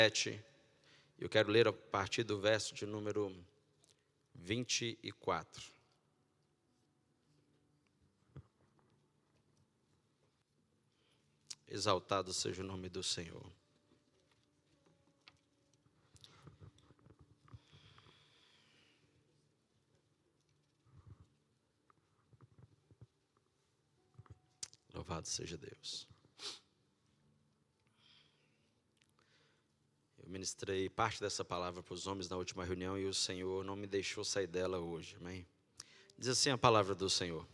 7, eu quero ler a partir do verso de número 24. Exaltado seja o nome do Senhor. Louvado seja Deus. Eu ministrei parte dessa palavra para os homens na última reunião e o Senhor não me deixou sair dela hoje, amém? Diz assim a palavra do Senhor: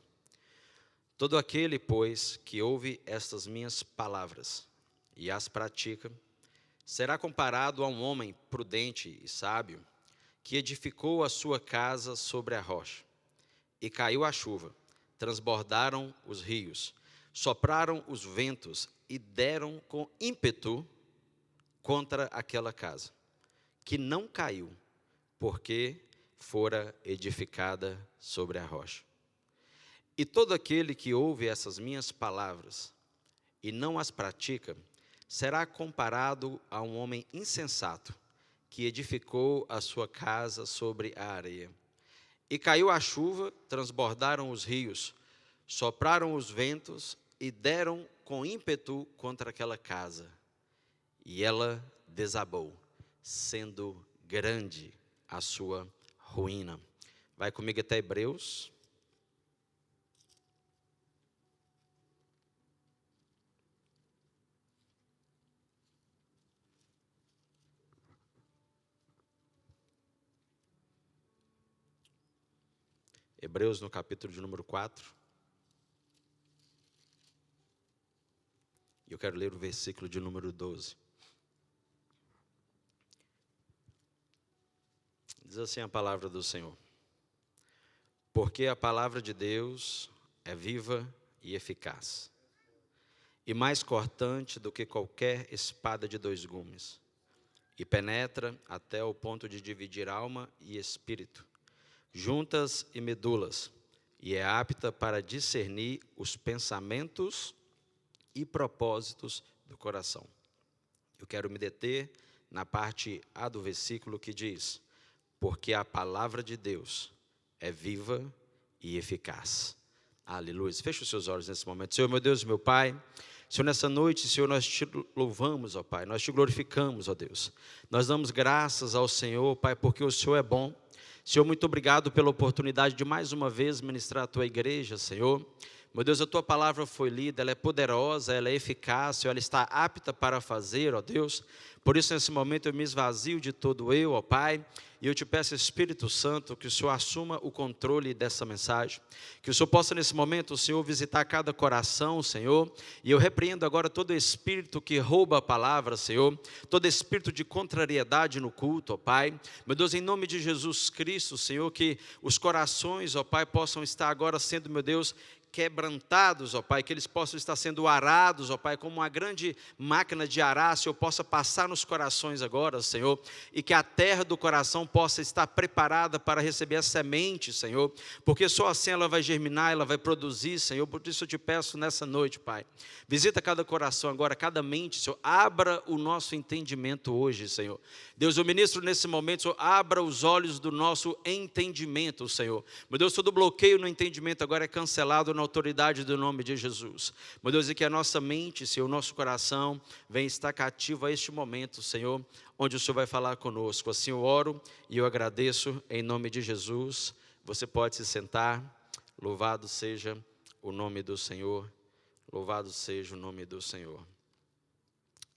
todo aquele, pois, que ouve estas minhas palavras e as pratica, será comparado a um homem prudente e sábio, que edificou a sua casa sobre a rocha. E caiu a chuva, transbordaram os rios, sopraram os ventos e deram com ímpeto contra aquela casa, que não caiu, porque fora edificada sobre a rocha. E todo aquele que ouve essas minhas palavras e não as pratica, será comparado a um homem insensato, que edificou a sua casa sobre a areia. E caiu a chuva, transbordaram os rios, sopraram os ventos e deram com ímpeto contra aquela casa. E ela desabou, sendo grande a sua ruína. Vai comigo até Hebreus. Hebreus no capítulo de número 4. E eu quero ler o versículo de número 12. Diz assim a palavra do Senhor: porque a palavra de Deus é viva e eficaz, e mais cortante do que qualquer espada de dois gumes, e penetra até o ponto de dividir alma e espírito, juntas e medulas, e é apta para discernir os pensamentos e propósitos do coração. Eu quero me deter na parte A do versículo que diz: porque a palavra de Deus é viva e eficaz. Aleluia. Feche os seus olhos nesse momento. Senhor, meu Deus e meu Pai, Senhor, nessa noite, Senhor, nós te louvamos, ó Pai, nós te glorificamos, ó Deus. Nós damos graças ao Senhor, Pai, porque o Senhor é bom. Senhor, muito obrigado pela oportunidade de mais uma vez ministrar a Tua igreja, Senhor. Meu Deus, a Tua palavra foi lida, ela é poderosa, ela é eficaz, Senhor, ela está apta para fazer, ó Deus. Por isso, nesse momento, eu me esvazio de todo eu, ó Pai, e eu te peço, Espírito Santo, que o Senhor assuma o controle dessa mensagem. Que o Senhor possa, nesse momento, o Senhor, visitar cada coração, Senhor. E eu repreendo agora todo espírito que rouba a palavra, Senhor. Todo espírito de contrariedade no culto, ó Pai. Meu Deus, em nome de Jesus Cristo, Senhor, que os corações, ó Pai, possam estar agora sendo, meu Deus, quebrantados, ó Pai, que eles possam estar sendo arados, ó Pai, como uma grande máquina de arar, Senhor, possa passar nos corações agora, Senhor, e que a terra do coração possa estar preparada para receber a semente, Senhor, porque só assim ela vai germinar, ela vai produzir, Senhor. Por isso eu te peço nessa noite, Pai, visita cada coração agora, cada mente, Senhor, abra o nosso entendimento hoje, Senhor. Deus, eu ministro nesse momento, Senhor, abra os olhos do nosso entendimento, Senhor. Meu Deus, todo bloqueio no entendimento agora é cancelado na autoridade do nome de Jesus. Meu Deus, e que a nossa mente, Senhor, o nosso coração venha estar cativo a este momento, Senhor, onde o Senhor vai falar conosco. Assim eu oro e eu agradeço em nome de Jesus. Você pode se sentar. Louvado seja o nome do Senhor. Louvado seja o nome do Senhor.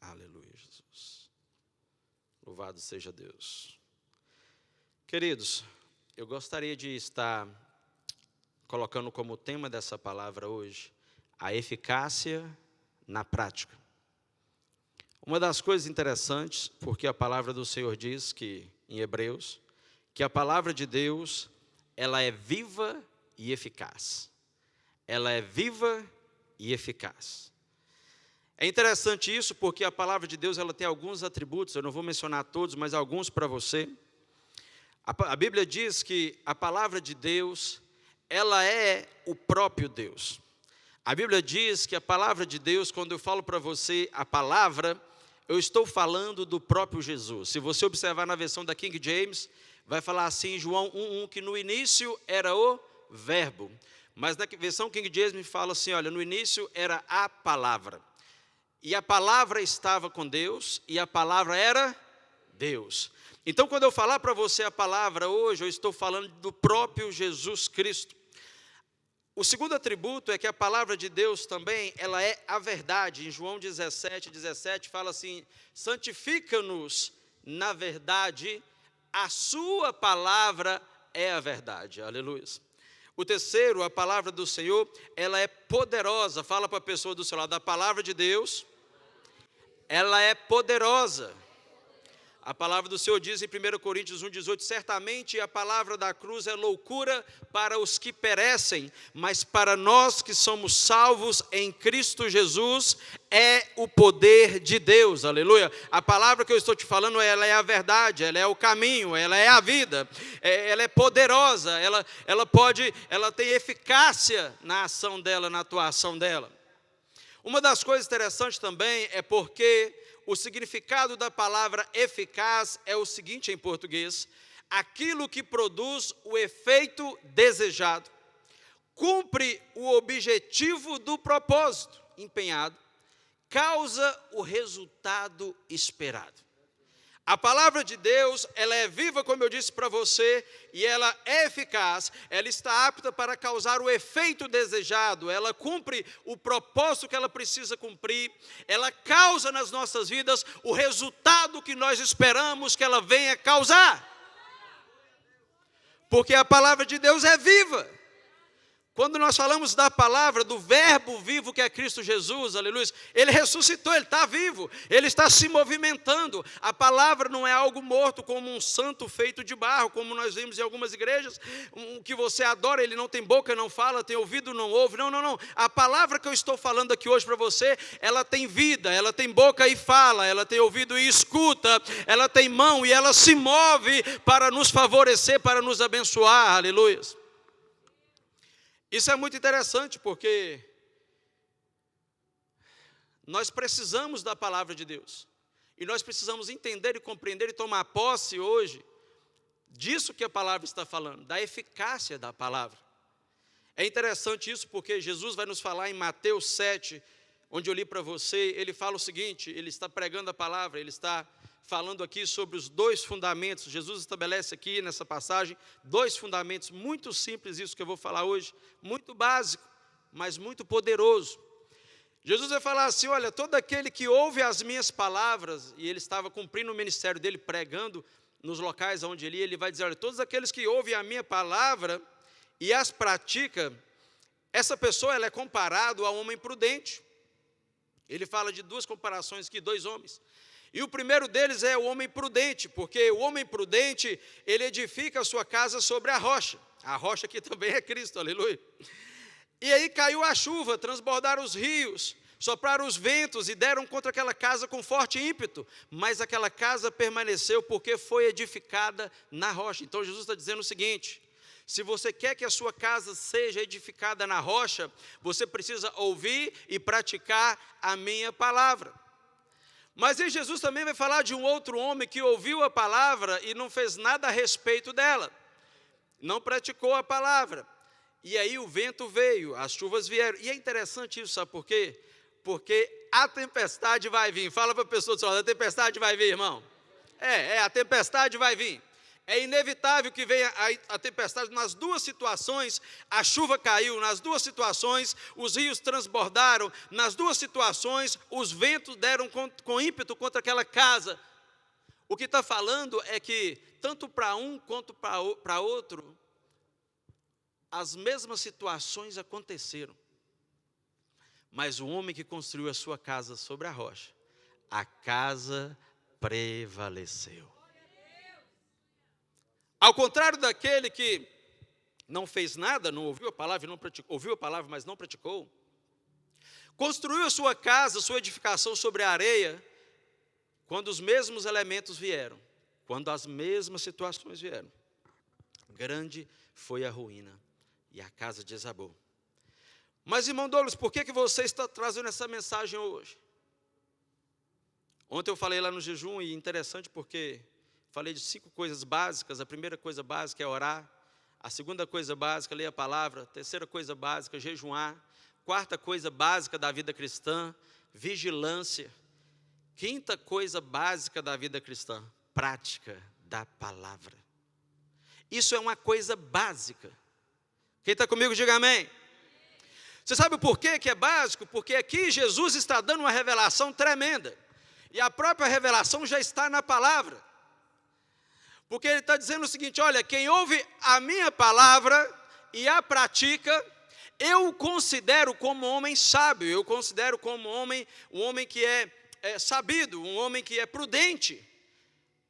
Aleluia, Jesus. Louvado seja Deus. Queridos, eu gostaria de estar colocando como tema dessa palavra hoje a eficácia na prática. Uma das coisas interessantes, porque a palavra do Senhor diz que, em Hebreus, que a palavra de Deus, ela é viva e eficaz. Ela é viva e eficaz. É interessante isso porque a palavra de Deus, ela tem alguns atributos, eu não vou mencionar todos, mas alguns para você. A Bíblia diz que a palavra de Deus, ela é o próprio Deus. A Bíblia diz que a palavra de Deus, quando eu falo para você a palavra, eu estou falando do próprio Jesus. Se você observar na versão da King James, vai falar assim em João 1:1, que no início era o verbo. Mas na versão King James fala assim, olha, no início era a palavra. E a palavra estava com Deus, e a palavra era Deus. Então, quando eu falar para você a palavra hoje, eu estou falando do próprio Jesus Cristo. O segundo atributo é que a palavra de Deus também, ela é a verdade. Em João 17 fala assim, santifica-nos na verdade, a sua palavra é a verdade. Aleluia. O terceiro, a palavra do Senhor, ela é poderosa. Fala para a pessoa do seu lado, a palavra de Deus, ela é poderosa. A palavra do Senhor diz em 1 Coríntios 1:18, certamente a palavra da cruz é loucura para os que perecem, mas para nós que somos salvos em Cristo Jesus, é o poder de Deus, aleluia. A palavra que eu estou te falando, ela é a verdade, ela é o caminho, ela é a vida, ela é poderosa, ela tem eficácia na ação dela, na atuação dela. Uma das coisas interessantes também é porque o significado da palavra eficaz é o seguinte em português: aquilo que produz o efeito desejado, cumpre o objetivo do propósito empenhado, causa o resultado esperado. A palavra de Deus, ela é viva, como eu disse para você, e ela é eficaz, ela está apta para causar o efeito desejado, ela cumpre o propósito que ela precisa cumprir, ela causa nas nossas vidas o resultado que nós esperamos que ela venha causar. Porque a palavra de Deus é viva. Quando nós falamos da palavra, do verbo vivo que é Cristo Jesus, aleluia, ele ressuscitou, ele está vivo, ele está se movimentando. A palavra não é algo morto como um santo feito de barro, como nós vimos em algumas igrejas, que você adora, ele não tem boca, não fala, tem ouvido, não ouve. Não. A palavra que eu estou falando aqui hoje para você, ela tem vida, ela tem boca e fala, ela tem ouvido e escuta, ela tem mão e ela se move para nos favorecer, para nos abençoar, aleluia. Isso é muito interessante porque nós precisamos da palavra de Deus. E nós precisamos entender e compreender e tomar posse hoje disso que a palavra está falando, da eficácia da palavra. É interessante isso porque Jesus vai nos falar em Mateus 7, onde eu li para você, ele fala o seguinte, ele está pregando a palavra, ele está falando aqui sobre os dois fundamentos. Jesus estabelece aqui nessa passagem dois fundamentos muito simples, isso que eu vou falar hoje, muito básico, mas muito poderoso. Jesus vai falar assim, olha, todo aquele que ouve as minhas palavras, e ele estava cumprindo o ministério dele, pregando nos locais onde ele ia, ele vai dizer, olha, todos aqueles que ouvem a minha palavra e as praticam, essa pessoa ela é comparado a um homem prudente. Ele fala de duas comparações aqui, dois homens. E o primeiro deles é o homem prudente, porque o homem prudente, ele edifica a sua casa sobre a rocha aqui também é Cristo, aleluia. E aí caiu a chuva, transbordaram os rios, sopraram os ventos e deram contra aquela casa com forte ímpeto, mas aquela casa permaneceu porque foi edificada na rocha. Então Jesus está dizendo o seguinte, se você quer que a sua casa seja edificada na rocha, você precisa ouvir e praticar a minha palavra. Mas aí Jesus também vai falar de um outro homem que ouviu a palavra e não fez nada a respeito dela. Não praticou a palavra. E aí o vento veio, as chuvas vieram. E é interessante isso, sabe por quê? Porque a tempestade vai vir. Fala para a pessoa do seu lado, a tempestade vai vir, irmão. A tempestade vai vir. É inevitável que venha a tempestade. Nas duas situações, a chuva caiu. Nas duas situações, os rios transbordaram. Nas duas situações, os ventos deram com ímpeto contra aquela casa. O que está falando é que, tanto para um quanto para outro, as mesmas situações aconteceram. Mas o homem que construiu a sua casa sobre a rocha, a casa prevaleceu. Ao contrário daquele que não fez nada, não ouviu a palavra, não praticou, ouviu a palavra, mas não praticou, construiu a sua casa, sua edificação sobre a areia, quando os mesmos elementos vieram, quando as mesmas situações vieram, grande foi a ruína e a casa desabou. Mas, irmão Douglas, por que você está trazendo essa mensagem hoje? Ontem eu falei lá no jejum, e interessante porque falei de 5 coisas básicas. A primeira coisa básica é orar. A segunda coisa básica, ler a palavra. A terceira coisa básica, jejuar. Quarta coisa básica da vida cristã, vigilância. Quinta coisa básica da vida cristã, prática da palavra. Isso é uma coisa básica. Quem está comigo, diga amém. Você sabe por quê que é básico? Porque aqui Jesus está dando uma revelação tremenda. E a própria revelação já está na palavra. Porque ele está dizendo o seguinte: olha, quem ouve a minha palavra e a pratica, eu considero como homem sábio, eu considero como um homem que é sabido, um homem que é prudente.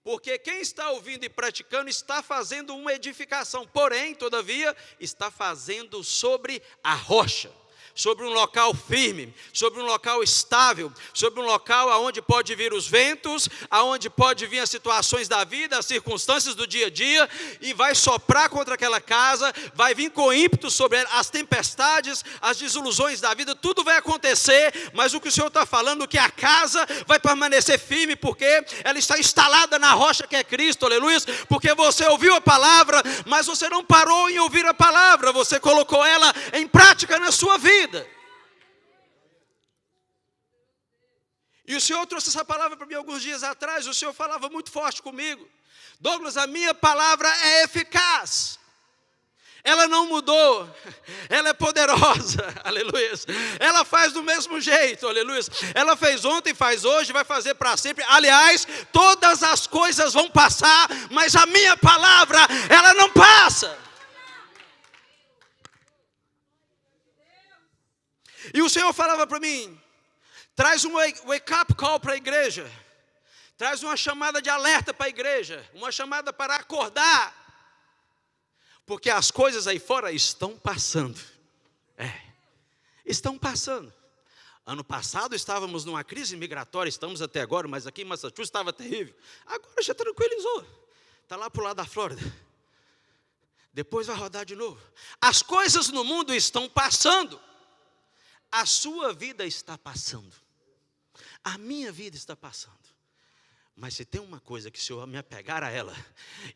Porque quem está ouvindo e praticando está fazendo uma edificação, porém, todavia, está fazendo sobre a rocha, sobre um local firme, sobre um local estável, sobre um local aonde pode vir os ventos, aonde pode vir as situações da vida, as circunstâncias do dia a dia, e vai soprar contra aquela casa, vai vir com ímpeto sobre as tempestades, as desilusões da vida, tudo vai acontecer, mas o que o Senhor está falando, que a casa vai permanecer firme, porque ela está instalada na rocha que é Cristo, aleluia, porque você ouviu a palavra, mas você não parou em ouvir a palavra, você colocou ela em prática na sua vida. E o Senhor trouxe essa palavra para mim alguns dias atrás. O Senhor falava muito forte comigo: Douglas, a minha palavra é eficaz. Ela não mudou, ela é poderosa, aleluia. Ela faz do mesmo jeito, aleluia. Ela fez ontem, faz hoje, vai fazer para sempre. Aliás, todas as coisas vão passar, mas a minha palavra, ela não passa. E o Senhor falava para mim: traz um wake-up call para a igreja, traz uma chamada de alerta para a igreja, uma chamada para acordar, porque as coisas aí fora estão passando, estão passando. Ano passado estávamos numa crise migratória, estamos até agora, mas aqui em Massachusetts estava terrível, agora já tranquilizou, está lá para o lado da Flórida, depois vai rodar de novo. As coisas no mundo estão passando. A sua vida está passando, a minha vida está passando, mas se tem uma coisa que se eu me apegar a ela,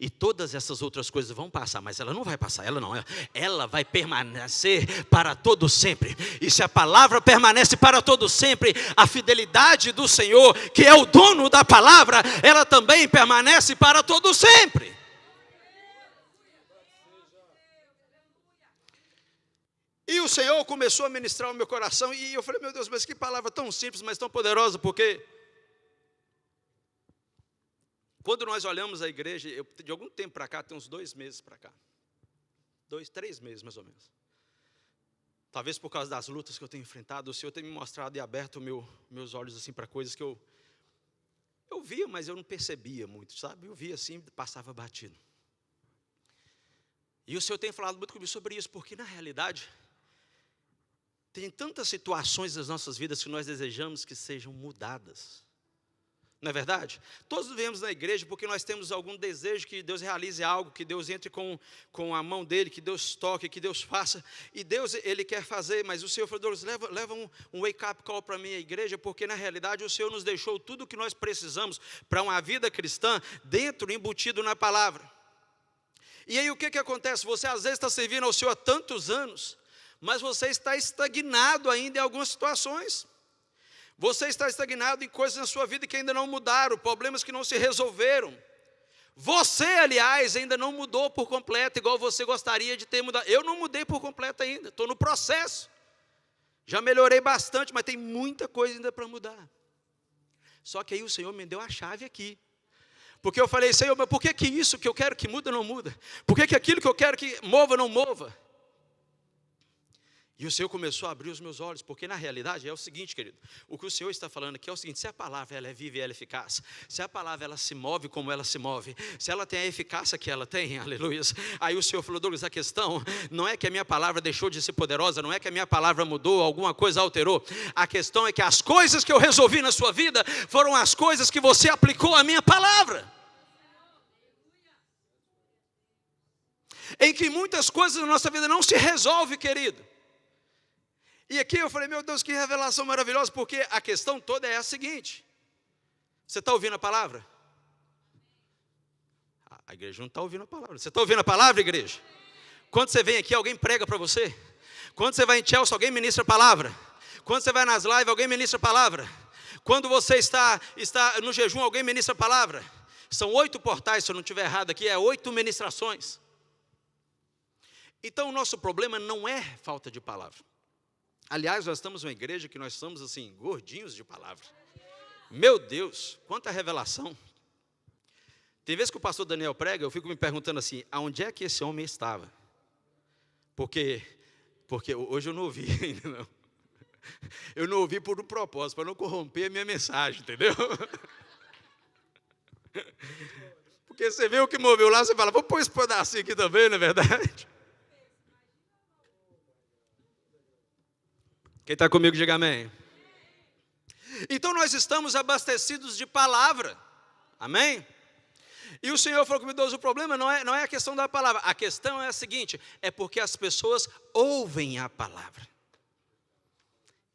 e todas essas outras coisas vão passar, mas ela não vai passar, ela vai permanecer para todo sempre. E se a palavra permanece para todo sempre, a fidelidade do Senhor, que é o dono da palavra, ela também permanece para todo sempre. E o Senhor começou a ministrar o meu coração, e eu falei: meu Deus, mas que palavra tão simples, mas tão poderosa, porque quando nós olhamos a igreja, de algum tempo para cá, tem uns 2 meses para cá, 2, 3 meses mais ou menos, talvez por causa das lutas que eu tenho enfrentado, o Senhor tem me mostrado e aberto meus olhos assim para coisas que eu via, mas eu não percebia muito, sabe? Eu via assim, passava batido. E o Senhor tem falado muito comigo sobre isso, porque na realidade tem tantas situações das nossas vidas que nós desejamos que sejam mudadas. Não é verdade? Todos vivemos na igreja porque nós temos algum desejo que Deus realize algo, que Deus entre com a mão dele, que Deus toque, que Deus faça. E Deus, Ele quer fazer, mas o Senhor falou: leva um wake-up call para a minha igreja, porque na realidade o Senhor nos deixou tudo o que nós precisamos para uma vida cristã, dentro, embutido na palavra. E aí o que acontece? Você às vezes está servindo ao Senhor há tantos anos, mas você está estagnado ainda em algumas situações. Você está estagnado em coisas na sua vida que ainda não mudaram, problemas que não se resolveram. Você, aliás, ainda não mudou por completo, igual você gostaria de ter mudado. Eu não mudei por completo ainda, estou no processo. Já melhorei bastante, mas tem muita coisa ainda para mudar. Só que aí o Senhor me deu a chave aqui. Porque eu falei: Senhor, mas por que isso que eu quero que muda não muda? Por que aquilo que eu quero que mova não mova? E o Senhor começou a abrir os meus olhos, porque na realidade é o seguinte, querido, o que o Senhor está falando aqui é o seguinte: se a palavra ela é viva e ela é eficaz, se a palavra ela se move como ela se move, se ela tem a eficácia que ela tem, aleluia. Aí o Senhor falou: Douglas, a questão não é que a minha palavra deixou de ser poderosa, não é que a minha palavra mudou, alguma coisa alterou, a questão é que as coisas que eu resolvi na sua vida foram as coisas que você aplicou à minha palavra. Em que muitas coisas na nossa vida não se resolve, querido. E aqui eu falei: meu Deus, que revelação maravilhosa, porque a questão toda é a seguinte: Você está ouvindo a palavra? A igreja não está ouvindo a palavra. Você está ouvindo a palavra, igreja? Quando você vem aqui, alguém prega para você? Quando você vai em Chelsea, alguém ministra a palavra? Quando você vai nas lives, alguém ministra a palavra? Quando você está no jejum, alguém ministra a palavra? São 8 portais, se eu não estiver errado aqui, 8 ministrações. Então o nosso problema não é falta de palavra. Aliás, nós estamos numa igreja que nós somos assim, gordinhos de palavra. Meu Deus, quanta revelação. Tem vezes que o pastor Daniel prega, eu fico me perguntando assim, aonde é que esse homem estava? Porque hoje eu não ouvi ainda não. Eu não ouvi por um propósito, para não corromper a minha mensagem, entendeu? Porque você vê o que moveu lá, você fala, vou pôr esse pedacinho aqui também, não é verdade? Quem está comigo, diga amém. Então nós estamos abastecidos de palavra, amém? E o Senhor falou comigo, Deus, o problema não é a questão da palavra, a questão é a seguinte, é porque as pessoas ouvem a palavra.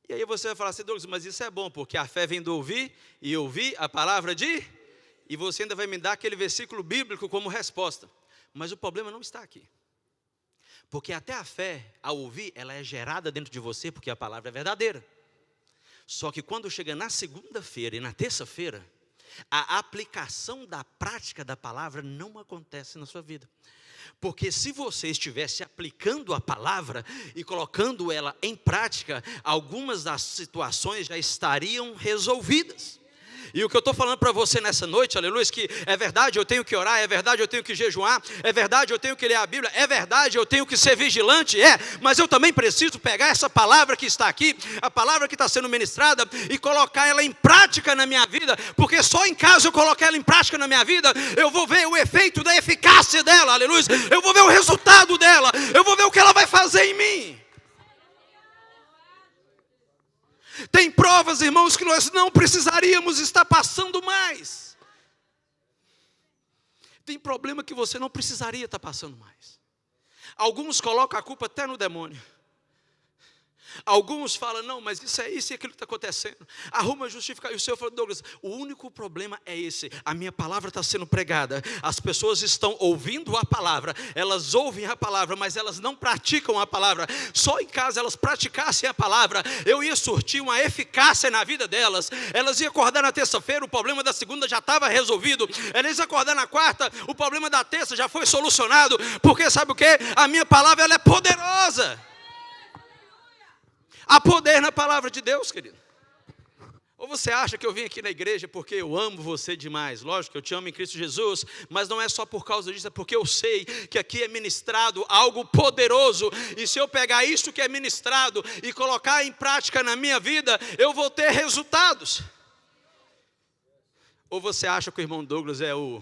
E aí você vai falar assim, Douglas, mas isso é bom, porque a fé vem do ouvir, e ouvir a palavra e você ainda vai me dar aquele versículo bíblico como resposta. Mas o problema não está aqui. Porque até a fé, ao ouvir, ela é gerada dentro de você, porque a palavra é verdadeira. Só que quando chega na segunda-feira e na terça-feira, a aplicação da prática da palavra não acontece na sua vida. Porque se você estivesse aplicando a palavra e colocando ela em prática, algumas das situações já estariam resolvidas. E o que eu estou falando para você nessa noite, aleluia, que é verdade, eu tenho que orar, é verdade, eu tenho que jejuar, é verdade, eu tenho que ler a Bíblia, é verdade, eu tenho que ser vigilante, mas eu também preciso pegar essa palavra que está aqui, a palavra que está sendo ministrada, e colocar ela em prática na minha vida, porque só em caso eu colocar ela em prática na minha vida, eu vou ver o efeito da eficácia dela, aleluia, eu vou ver o resultado dela, eu vou ver o que ela vai fazer em mim. Tem provas, irmãos, que nós não precisaríamos estar passando mais. Tem problema que você não precisaria estar passando mais. Alguns colocam a culpa até no demônio. Alguns falam, não, mas isso e aquilo que está acontecendo. Arruma justificar. E o Senhor falou, Douglas, o único problema é esse. A minha palavra está sendo pregada. As pessoas estão ouvindo a palavra. Elas ouvem a palavra, mas elas não praticam a palavra. Só em caso elas praticassem a palavra, eu ia surtir uma eficácia na vida delas. Elas iam acordar na terça-feira, o problema da segunda já estava resolvido. Elas iam acordar na quarta, o problema da terça já foi solucionado. Porque sabe o que? A minha palavra ela é poderosa. Há poder na palavra de Deus, querido. Ou você acha que eu vim aqui na igreja porque eu amo você demais? Lógico que eu te amo em Cristo Jesus, mas não é só por causa disso, é porque eu sei que aqui é ministrado algo poderoso. E se eu pegar isso que é ministrado e colocar em prática na minha vida, eu vou ter resultados. Ou você acha que o irmão Douglas é o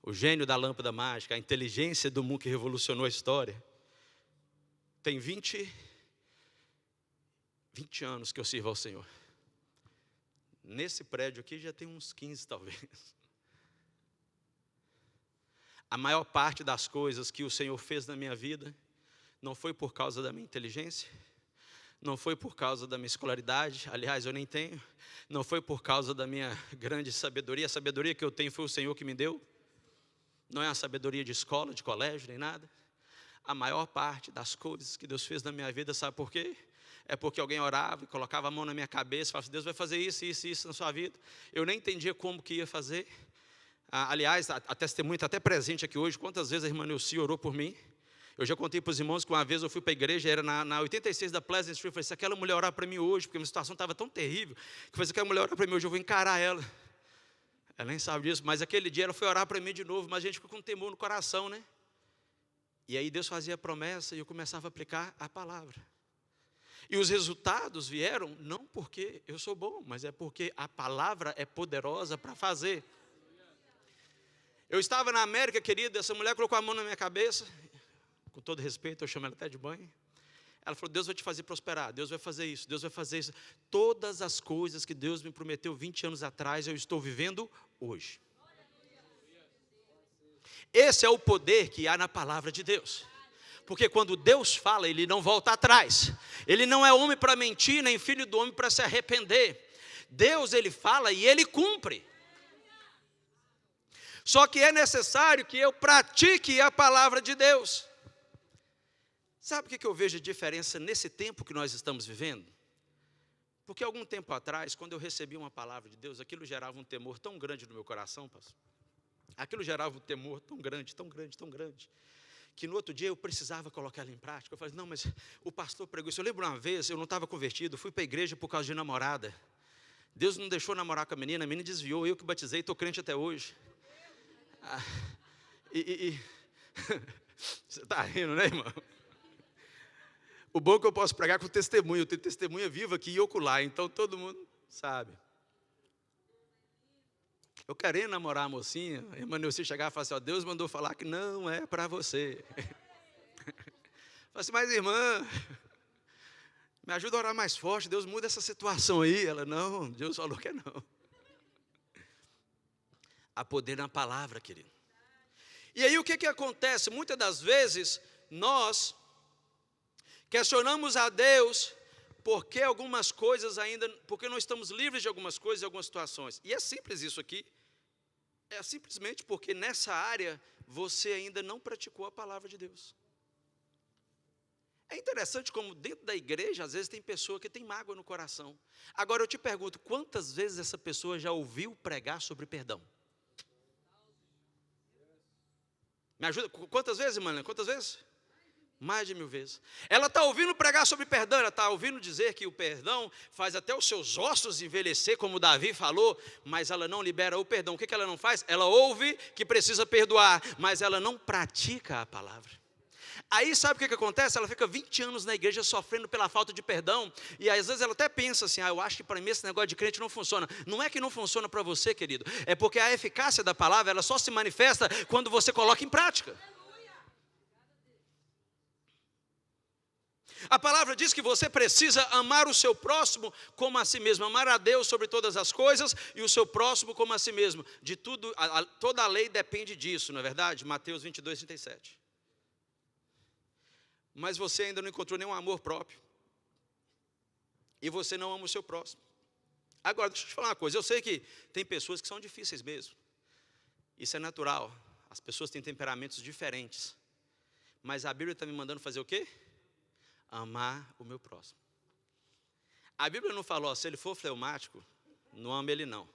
gênio da lâmpada mágica, a inteligência do mundo que revolucionou a história? Tem 20 anos que eu sirvo ao Senhor. Nesse prédio aqui já tem uns 15 talvez. A maior parte das coisas que o Senhor fez na minha vida não foi por causa da minha inteligência, não foi por causa da minha escolaridade, aliás eu nem tenho, não foi por causa da minha grande sabedoria, a sabedoria que eu tenho foi o Senhor que me deu, não é a sabedoria de escola, de colégio, nem nada. A maior parte das coisas que Deus fez na minha vida, sabe por quê? É porque alguém orava e colocava a mão na minha cabeça e falava assim, Deus vai fazer isso, isso, isso na sua vida. Eu nem entendia como que ia fazer. Aliás, a testemunha está até presente aqui hoje. Quantas vezes a irmã Neuci orou por mim? Eu já contei para os irmãos que uma vez eu fui para a igreja, era na 86 da Pleasant Street. Eu falei, se aquela mulher orar para mim hoje, porque a minha situação estava tão terrível, que eu falei, se aquela mulher orar para mim hoje, eu vou encarar ela. Ela nem sabe disso, mas aquele dia ela foi orar para mim de novo, mas a gente ficou com temor no coração, né? E aí Deus fazia a promessa e eu começava a aplicar a palavra. E os resultados vieram não porque eu sou bom, mas é porque a palavra é poderosa para fazer. Eu estava na América, querida, essa mulher colocou a mão na minha cabeça, com todo respeito, eu chamo ela até de banho. Ela falou, Deus vai te fazer prosperar, Deus vai fazer isso, Deus vai fazer isso. Todas as coisas que Deus me prometeu 20 anos atrás, eu estou vivendo hoje. Esse é o poder que há na palavra de Deus. Porque quando Deus fala, Ele não volta atrás. Ele não é homem para mentir, nem filho do homem para se arrepender. Deus, Ele fala e Ele cumpre. Só que é necessário que eu pratique a palavra de Deus. Sabe o que eu vejo de diferença nesse tempo que nós estamos vivendo? Porque algum tempo atrás, quando eu recebi uma palavra de Deus, aquilo gerava um temor tão grande no meu coração, pastor. Aquilo gerava um temor tão grande, tão grande, tão grande, que no outro dia eu precisava colocar ela em prática. Eu falei, não, mas o pastor pregou isso. Eu lembro uma vez, eu não estava convertido, fui para a igreja por causa de namorada. Deus não deixou namorar com a menina desviou, eu que batizei, estou crente até hoje. Você está rindo, né, irmão? O bom é que eu posso pregar com testemunho, eu tenho testemunha viva aqui e ocular, então todo mundo sabe. Eu querendo namorar a mocinha, a irmã Neuci chegar e falar assim, ó, Deus mandou falar que não é para você. Falei assim, mas irmã, me ajuda a orar mais forte, Deus muda essa situação aí. Ela, não, Deus falou que não. Há poder na palavra, querido. E aí o que acontece? Muitas das vezes nós questionamos a Deus porque algumas coisas ainda, porque não estamos livres de algumas coisas e algumas situações. E é simples isso aqui. É simplesmente porque nessa área você ainda não praticou a palavra de Deus. É interessante como dentro da igreja, às vezes tem pessoa que tem mágoa no coração. Agora eu te pergunto, quantas vezes essa pessoa já ouviu pregar sobre perdão? Me ajuda? Quantas vezes, irmã? Quantas vezes? Mais de 1000 vezes. Ela está ouvindo pregar sobre perdão, ela está ouvindo dizer que o perdão faz até os seus ossos envelhecer, como Davi falou, mas ela não libera o perdão. O que ela não faz? Ela ouve que precisa perdoar, mas ela não pratica a palavra. Aí sabe o que acontece? Ela fica 20 anos na igreja sofrendo pela falta de perdão, e às vezes ela até pensa assim, eu acho que para mim esse negócio de crente não funciona. Não é que não funciona para você, querido, é porque a eficácia da palavra, ela só se manifesta quando você coloca em prática. A palavra diz que você precisa amar o seu próximo como a si mesmo, amar a Deus sobre todas as coisas e o seu próximo como a si mesmo. De tudo, toda a lei depende disso, não é verdade? Mateus 22, 37. Mas você ainda não encontrou nenhum amor próprio. E você não ama o seu próximo. Agora, deixa eu te falar uma coisa. Eu sei que tem pessoas que são difíceis mesmo. Isso é natural. As pessoas têm temperamentos diferentes. Mas a Bíblia está me mandando fazer o quê? Amar o meu próximo. A Bíblia não falou, se ele for fleumático, não ama ele não.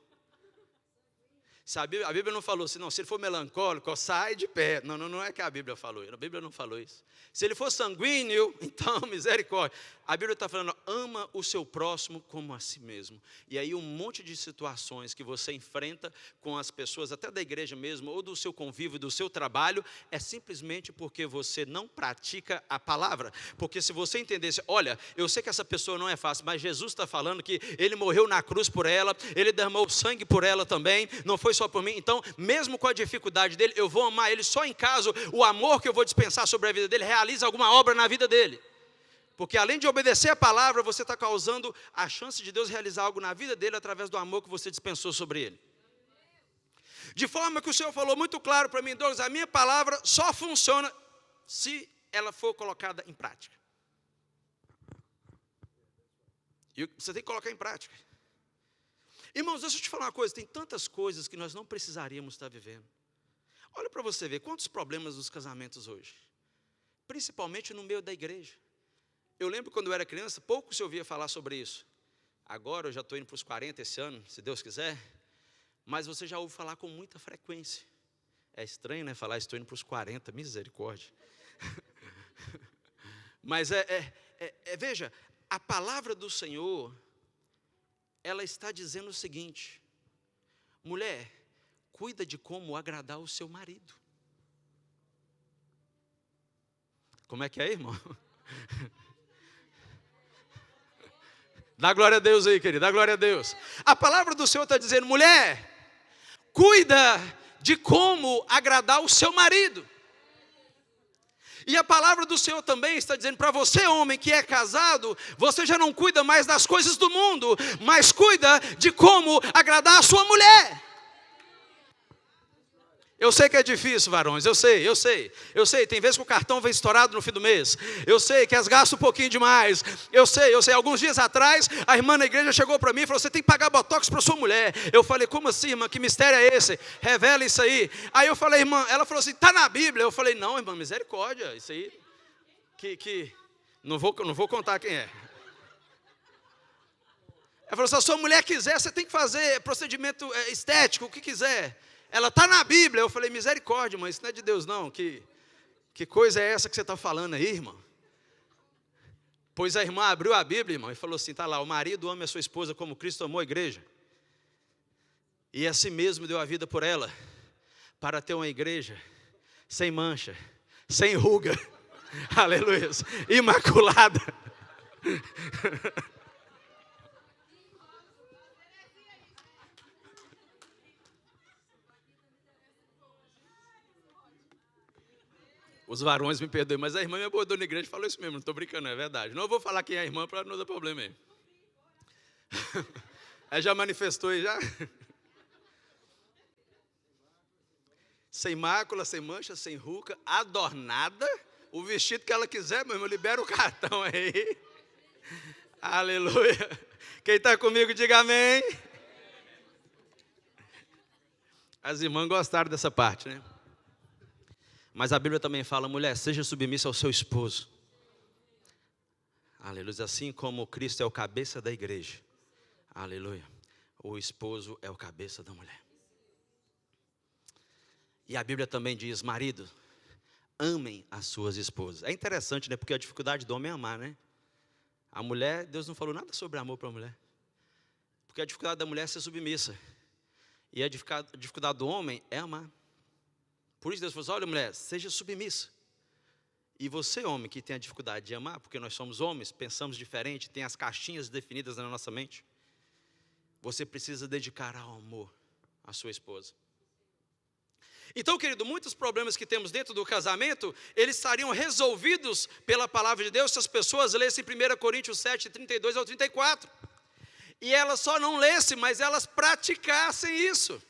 A Bíblia não falou assim, não, se ele for melancólico, sai de pé. Não é que a Bíblia falou, a Bíblia não falou isso. Se ele for sanguíneo, então misericórdia. A Bíblia está falando, ama o seu próximo como a si mesmo. E aí um monte de situações que você enfrenta com as pessoas, até da igreja mesmo, ou do seu convívio, do seu trabalho, é simplesmente porque você não pratica a palavra. Porque se você entendesse, olha, eu sei que essa pessoa não é fácil, mas Jesus está falando que Ele morreu na cruz por ela, Ele derramou sangue por ela também, não foi só por mim. Então, mesmo com a dificuldade dele, eu vou amar ele só em caso o amor que eu vou dispensar sobre a vida dele realiza alguma obra na vida dele. Porque além de obedecer a palavra, você está causando a chance de Deus realizar algo na vida dele através do amor que você dispensou sobre ele. De forma que o Senhor falou muito claro para mim, Douglas, a minha palavra só funciona se ela for colocada em prática. E você tem que colocar em prática. Irmãos, deixa eu te falar uma coisa, tem tantas coisas que nós não precisaríamos estar vivendo. Olha para você ver, quantos problemas nos casamentos hoje. Principalmente no meio da igreja. Eu lembro quando eu era criança, pouco se ouvia falar sobre isso. Agora eu já estou indo para os 40 esse ano, se Deus quiser. Mas você já ouve falar com muita frequência. É estranho, né, falar estou indo para os 40, misericórdia. Mas veja, a palavra do Senhor, ela está dizendo o seguinte, mulher, cuida de como agradar o seu marido. Como é que é, irmão? Dá glória a Deus aí, querido, dá glória a Deus. A palavra do Senhor está dizendo, mulher, cuida de como agradar o seu marido. E a palavra do Senhor também está dizendo para você, homem que é casado, você já não cuida mais das coisas do mundo, mas cuida de como agradar a sua mulher. Eu sei que é difícil, varões, eu sei. Tem vezes que o cartão vem estourado no fim do mês. Eu sei que as gastam um pouquinho demais. Eu sei. Alguns dias atrás, a irmã na igreja chegou para mim e falou: você tem que pagar botox para sua mulher. Eu falei: como assim, irmã? Que mistério é esse? Revela isso aí. Aí eu falei: irmã, ela falou assim: está na Bíblia. Eu falei: não, irmã, misericórdia. Isso aí, não vou contar quem é. Ela falou: se a sua mulher quiser, você tem que fazer procedimento estético, o que quiser. Ela está na Bíblia. Eu falei: misericórdia, irmã, isso não é de Deus não. Que coisa é essa que você está falando aí, irmã? Pois a irmã abriu a Bíblia, irmão, e falou assim: está lá, o marido ama a sua esposa como Cristo amou a igreja. E assim mesmo deu a vida por ela, para ter uma igreja sem mancha, sem ruga, aleluia, imaculada. Os varões me perdoem, mas a irmã me abordou na igreja e falou isso mesmo, não estou brincando, é verdade. Não vou falar quem é a irmã para não dar problema aí. Ela já manifestou aí, já? Sem mácula, sem mancha, sem ruga, adornada, o vestido que ela quiser, meu irmão, libera o cartão aí. Aleluia. Quem está comigo, diga amém. As irmãs gostaram dessa parte, né? Mas a Bíblia também fala: mulher, seja submissa ao seu esposo. Aleluia. Assim como Cristo é o cabeça da igreja. Aleluia. O esposo é o cabeça da mulher. E a Bíblia também diz: marido, amem as suas esposas. É interessante, né? Porque a dificuldade do homem é amar, né? A mulher, Deus não falou nada sobre amor para a mulher. Porque a dificuldade da mulher é ser submissa. E a dificuldade do homem é amar. Por isso Deus falou assim: olha, mulher, seja submissa. E você, homem, que tem a dificuldade de amar, porque nós somos homens, pensamos diferente, tem as caixinhas definidas na nossa mente, você precisa dedicar ao amor à sua esposa. Então, querido, muitos problemas que temos dentro do casamento, eles estariam resolvidos pela palavra de Deus se as pessoas lessem 1 Coríntios 7, 32 ao 34. E elas só não lessem, mas elas praticassem isso.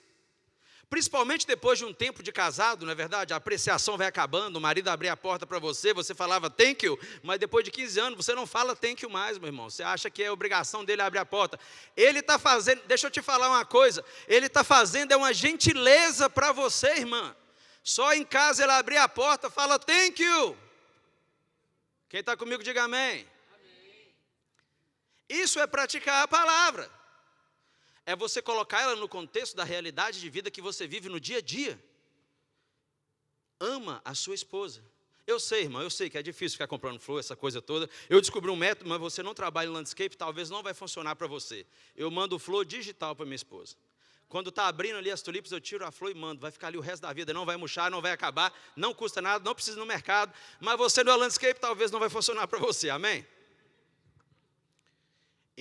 Principalmente depois de um tempo de casado, não é verdade? A apreciação vai acabando, o marido abria a porta para você, você falava thank you, mas depois de 15 anos você não fala thank you mais, meu irmão. Você acha que é obrigação dele abrir a porta. Ele está fazendo, deixa eu te falar uma coisa, ele está fazendo uma gentileza para você, irmã. Só em casa ele abrir a porta, fala thank you. Quem está comigo, diga amém. Isso é praticar a palavra. É você colocar ela no contexto da realidade de vida que você vive no dia a dia. Ama a sua esposa. Eu sei, irmão, eu sei que é difícil ficar comprando flor, essa coisa toda. Eu descobri um método, mas você não trabalha em landscape, talvez não vai funcionar para você. Eu mando flor digital para minha esposa. Quando está abrindo ali as tulipas, eu tiro a flor e mando. Vai ficar ali o resto da vida, não vai murchar, não vai acabar, não custa nada, não precisa ir no mercado. Mas você no landscape talvez não vai funcionar para você, amém?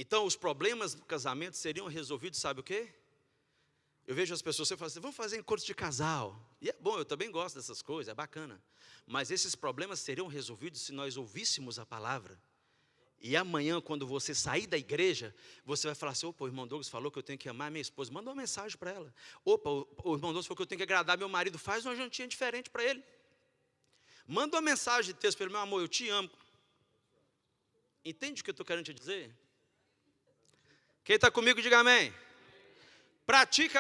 Então, os problemas do casamento seriam resolvidos, sabe o quê? Eu vejo as pessoas, você fala assim, vamos fazer encontros de casal. E é bom, eu também gosto dessas coisas, é bacana. Mas esses problemas seriam resolvidos se nós ouvíssemos a palavra. E amanhã, quando você sair da igreja, você vai falar assim: opa, o irmão Douglas falou que eu tenho que amar minha esposa. Manda uma mensagem para ela. Opa, o irmão Douglas falou que eu tenho que agradar meu marido. Faz uma jantinha diferente para ele. Manda uma mensagem de texto para ele: meu amor, eu te amo. Entende o que eu estou querendo te dizer? Quem está comigo, diga amém.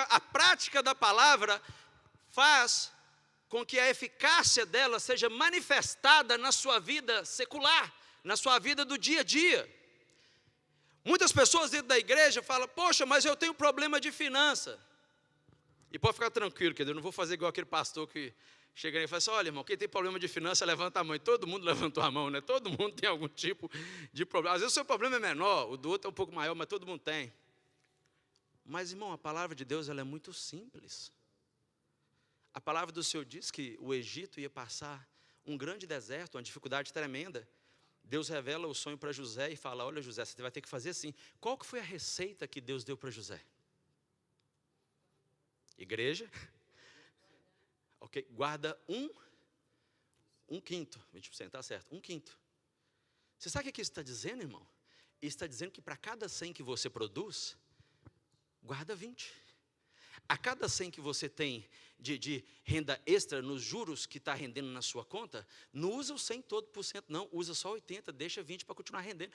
A prática da palavra faz com que a eficácia dela seja manifestada na sua vida secular, na sua vida do dia a dia. Muitas pessoas dentro da igreja falam: poxa, mas eu tenho problema de finança. E pode ficar tranquilo, querido, eu não vou fazer igual aquele pastor que chega aí e fala assim: olha, irmão, quem tem problema de finança, levanta a mão. E todo mundo levantou a mão, né? Todo mundo tem algum tipo de problema. Às vezes o seu problema é menor, o do outro é um pouco maior, mas todo mundo tem. Mas, irmão, a palavra de Deus, ela é muito simples. A palavra do Senhor diz que o Egito ia passar um grande deserto, uma dificuldade tremenda. Deus revela o sonho para José e fala: olha, José, você vai ter que fazer assim. Qual que foi a receita que Deus deu para José? Igreja? Ok, guarda um quinto, 20%, está certo, 1/5. Você sabe o que isso está dizendo, irmão? Isso está dizendo que para cada 100 que você produz, guarda 20. A cada 100 que você tem de renda extra nos juros que está rendendo na sua conta, não usa o 100 todo por cento, não, usa só 80, deixa 20 para continuar rendendo.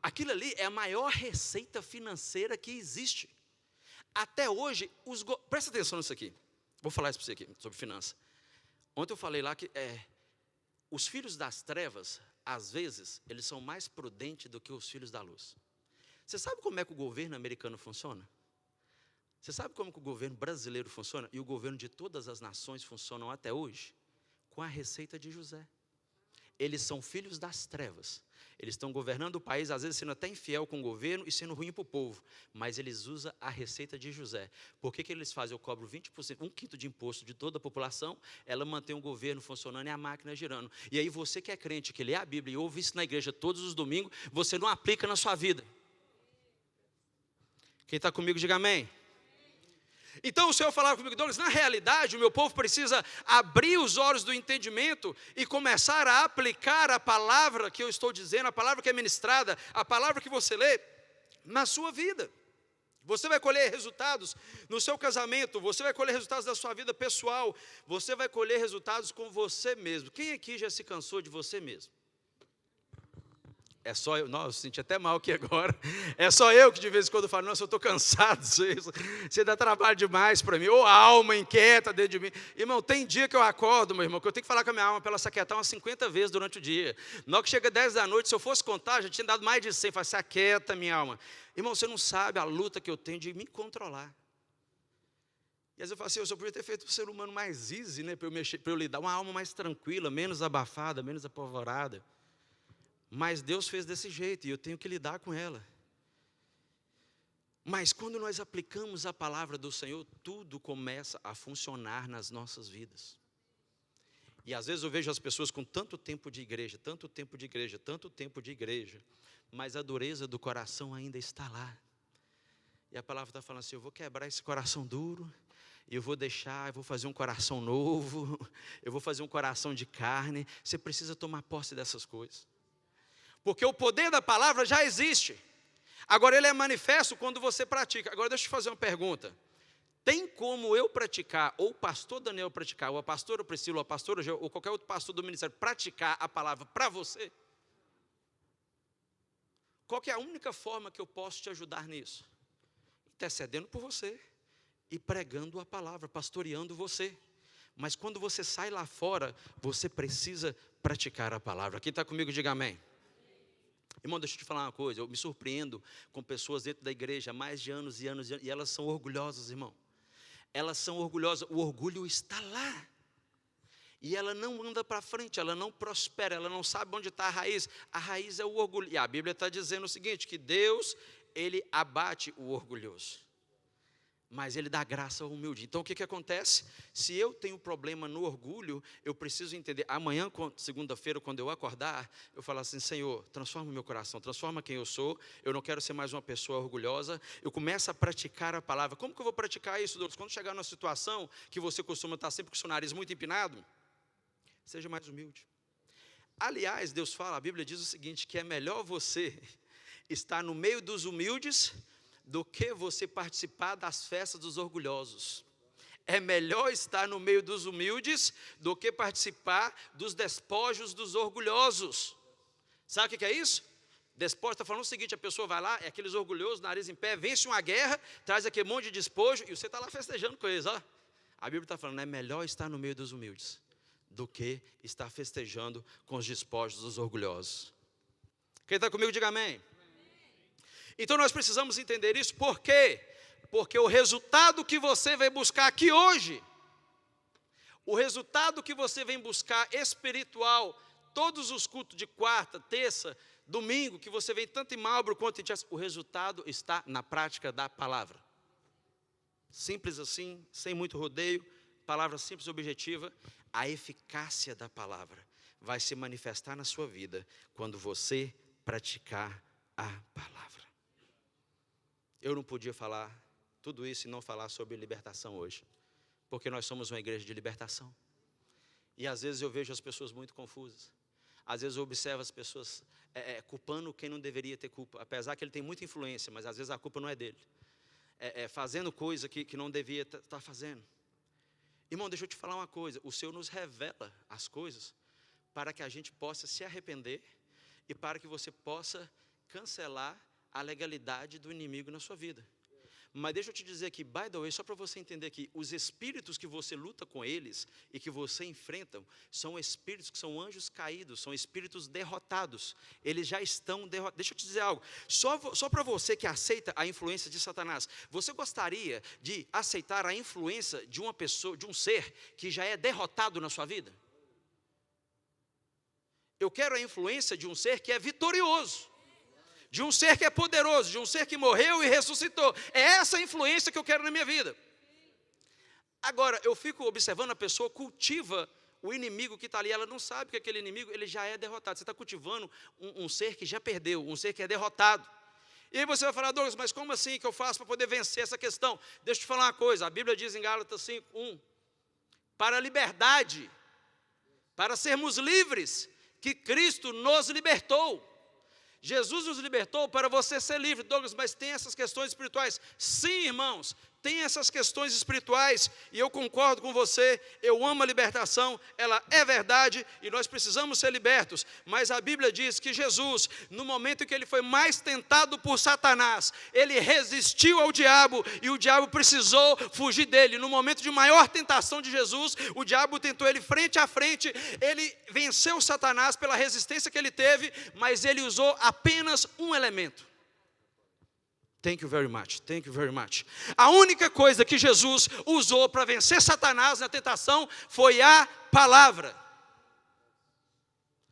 Aquilo ali é a maior receita financeira que existe. Até hoje, presta atenção nisso aqui, vou falar isso para você aqui, sobre finanças. Ontem eu falei lá que os filhos das trevas, às vezes, eles são mais prudentes do que os filhos da luz. Você sabe como é que o governo americano funciona? Você sabe como que o governo brasileiro funciona? E o governo de todas as nações funcionam até hoje? Com a receita de José. Eles são filhos das trevas. Eles estão governando o país, às vezes sendo até infiel com o governo e sendo ruim para o povo. Mas eles usam a receita de José. Por que eles fazem? Eu cobro 20%, 1/5 de imposto de toda a população, ela mantém o governo funcionando e a máquina girando. E aí você que é crente, que lê a Bíblia e ouve isso na igreja todos os domingos, você não aplica na sua vida. Quem está comigo, diga amém. Então o Senhor falava comigo, Douglas, na realidade o meu povo precisa abrir os olhos do entendimento e começar a aplicar a palavra que eu estou dizendo, a palavra que é ministrada, a palavra que você lê na sua vida. Você vai colher resultados no seu casamento, você vai colher resultados da sua vida pessoal, você vai colher resultados com você mesmo. Quem aqui já se cansou de você mesmo? É só eu, nossa, eu senti até mal aqui agora. É só eu que de vez em quando falo, nossa, eu estou cansado disso. Você dá trabalho demais para mim. Ou a alma inquieta dentro de mim. Irmão, tem dia que eu acordo, meu irmão, que eu tenho que falar com a minha alma para ela se aquietar umas 50 vezes durante o dia. Na hora que chega 10 da noite, se eu fosse contar, já tinha dado mais de 100. Fala, se aquieta, minha alma. Irmão, você não sabe a luta que eu tenho de me controlar. E às vezes eu falo assim, eu só podia ter feito um ser humano mais easy, né, para eu lidar, uma alma mais tranquila, menos abafada, menos apavorada. Mas Deus fez desse jeito e eu tenho que lidar com ela. Mas quando nós aplicamos a palavra do Senhor, tudo começa a funcionar nas nossas vidas. E às vezes eu vejo as pessoas com tanto tempo de igreja, tanto tempo de igreja, tanto tempo de igreja, mas a dureza do coração ainda está lá. E a palavra está falando assim, eu vou quebrar esse coração duro, eu vou deixar, eu vou fazer um coração novo, eu vou fazer um coração de carne. Você precisa tomar posse dessas coisas. Porque o poder da palavra já existe. Agora ele é manifesto quando você pratica. Agora deixa eu te fazer uma pergunta. Tem como eu praticar, ou o pastor Daniel praticar, ou a pastora Priscila, ou a pastora Geo, ou qualquer outro pastor do ministério praticar a palavra para você? Qual que é a única forma que eu posso te ajudar nisso? Intercedendo por você e pregando a palavra, pastoreando você. Mas quando você sai lá fora, você precisa praticar a palavra. Quem está comigo, diga amém. Irmão, deixa eu te falar uma coisa, eu me surpreendo com pessoas dentro da igreja há mais de anos e anos, e elas são orgulhosas, irmão. Elas são orgulhosas, o orgulho está lá. E ela não anda para frente, ela não prospera, ela não sabe onde está a raiz. A raiz é o orgulho. E a Bíblia está dizendo o seguinte, que Deus, Ele abate o orgulhoso. Mas Ele dá graça ao humilde. Então o que acontece? Se eu tenho problema no orgulho, eu preciso entender. Amanhã, segunda-feira, quando eu acordar, eu falo assim, Senhor, transforma o meu coração, transforma quem eu sou. Eu não quero ser mais uma pessoa orgulhosa. Eu começo a praticar a palavra. Como que eu vou praticar isso, Deus? Quando chegar numa situação que você costuma estar sempre com o seu nariz muito empinado, seja mais humilde. Aliás, Deus fala, a Bíblia diz o seguinte, que é melhor você estar no meio dos humildes do que você participar das festas dos orgulhosos. É melhor estar no meio dos humildes do que participar dos despojos dos orgulhosos. Sabe o que é isso? Despojo está falando o seguinte, a pessoa vai lá, é aqueles orgulhosos, nariz em pé, vence uma guerra, traz aquele monte de despojo e você está lá festejando com eles. Ó. A Bíblia está falando, é melhor estar no meio dos humildes do que estar festejando com os despojos dos orgulhosos. Quem está comigo, diga amém. Então nós precisamos entender isso, por quê? Porque o resultado que você vai buscar aqui hoje, o resultado que você vem buscar espiritual, todos os cultos de quarta, terça, domingo, que você vem tanto em Marlboro quanto em Chester, o resultado está na prática da palavra. Simples assim, sem muito rodeio, palavra simples e objetiva, a eficácia da palavra vai se manifestar na sua vida quando você praticar a palavra. Eu não podia falar tudo isso e não falar sobre libertação hoje, porque nós somos uma igreja de libertação. E às vezes eu vejo as pessoas muito confusas. Às vezes eu observo as pessoas culpando quem não deveria ter culpa, apesar que ele tem muita influência, mas às vezes a culpa não é dele. fazendo coisa que não devia estar fazendo. Irmão, deixa eu te falar uma coisa. O Senhor nos revela as coisas para que a gente possa se arrepender e para que você possa cancelar a legalidade do inimigo na sua vida. Mas deixa eu te dizer aqui, by the way, só para você entender aqui, os espíritos que você luta com eles e que você enfrenta, são espíritos que são anjos caídos, são espíritos derrotados, eles já estão derrotados. Deixa eu te dizer algo, só para você que aceita a influência de Satanás, você gostaria de aceitar a influência de uma pessoa, de um ser que já é derrotado na sua vida? Eu quero a influência de um ser que é vitorioso, de um ser que é poderoso, de um ser que morreu e ressuscitou. É essa a influência que eu quero na minha vida. Agora, eu fico observando, a pessoa cultiva o inimigo que está ali, ela não sabe que aquele inimigo, ele já é derrotado. Você está cultivando um ser que já perdeu, um ser que é derrotado. E aí você vai falar, Douglas, mas como assim que eu faço para poder vencer essa questão? Deixa eu te falar uma coisa, a Bíblia diz em Gálatas 5:1, para a liberdade, para sermos livres, que Cristo nos libertou. Jesus nos libertou para você ser livre. Douglas, mas tem essas questões espirituais? Sim, irmãos, tem essas questões espirituais, e eu concordo com você, eu amo a libertação, ela é verdade, e nós precisamos ser libertos, mas a Bíblia diz que Jesus, no momento em que ele foi mais tentado por Satanás, ele resistiu ao diabo, e o diabo precisou fugir dele. No momento de maior tentação de Jesus, o diabo tentou ele frente a frente, ele venceu Satanás pela resistência que ele teve, mas ele usou apenas um elemento. Thank you very much, thank you very much. A única coisa que Jesus usou para vencer Satanás na tentação foi a palavra.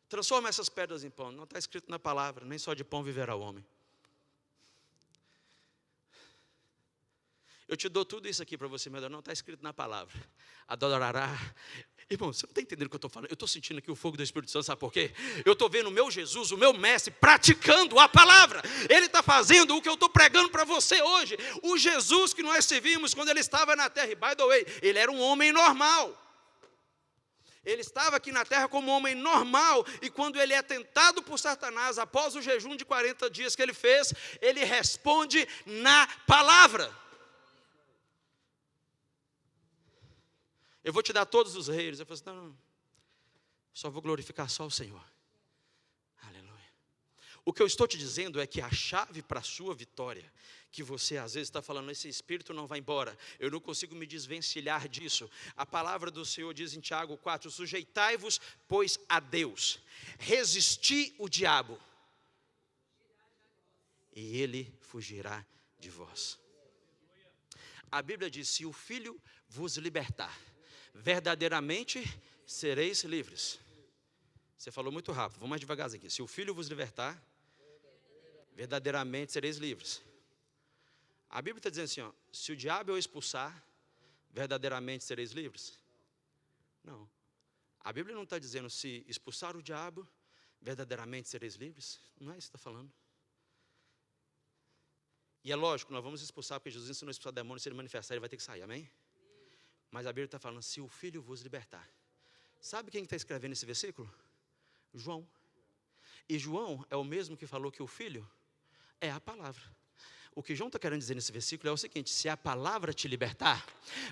Transforma essas pedras em pão. Não está escrito na palavra, nem só de pão viverá o homem. Eu te dou tudo isso aqui para você, meu Deus, não está escrito na palavra. Adorará. Irmão, você não está entendendo o que eu estou falando? Eu estou sentindo aqui o fogo do Espírito Santo, sabe por quê? Eu estou vendo o meu Jesus, o meu mestre, praticando a palavra. Ele está fazendo o que eu estou pregando para você hoje. O Jesus que nós servimos quando ele estava na terra, e by the way, ele era um homem normal. Ele estava aqui na terra como um homem normal, e quando ele é tentado por Satanás, após o jejum de 40 dias que ele fez, ele responde na palavra. Eu vou te dar todos os reinos. Eu falei assim, não, só vou glorificar só o Senhor. Aleluia. O que eu estou te dizendo é que a chave para a sua vitória, que você às vezes está falando, esse espírito não vai embora, eu não consigo me desvencilhar disso. A palavra do Senhor diz em Tiago 4, sujeitai-vos, pois, a Deus, resisti o diabo, e ele fugirá de vós. A Bíblia diz, se o Filho vos libertar, verdadeiramente sereis livres. Você falou muito rápido, vamos mais devagarzinho aqui. Se o Filho vos libertar, verdadeiramente sereis livres. A Bíblia está dizendo assim, ó, se o diabo eu expulsar, verdadeiramente sereis livres? Não. A Bíblia não está dizendo se expulsar o diabo, verdadeiramente sereis livres? Não é isso que está falando. E é lógico, nós vamos expulsar, porque Jesus ensinou a expulsar demônio, se ele manifestar, ele vai ter que sair, amém? Mas a Bíblia está falando, se o Filho vos libertar. Sabe quem está escrevendo esse versículo? João. E João é o mesmo que falou que o Filho é a palavra. O que João está querendo dizer nesse versículo é o seguinte, se a palavra te libertar,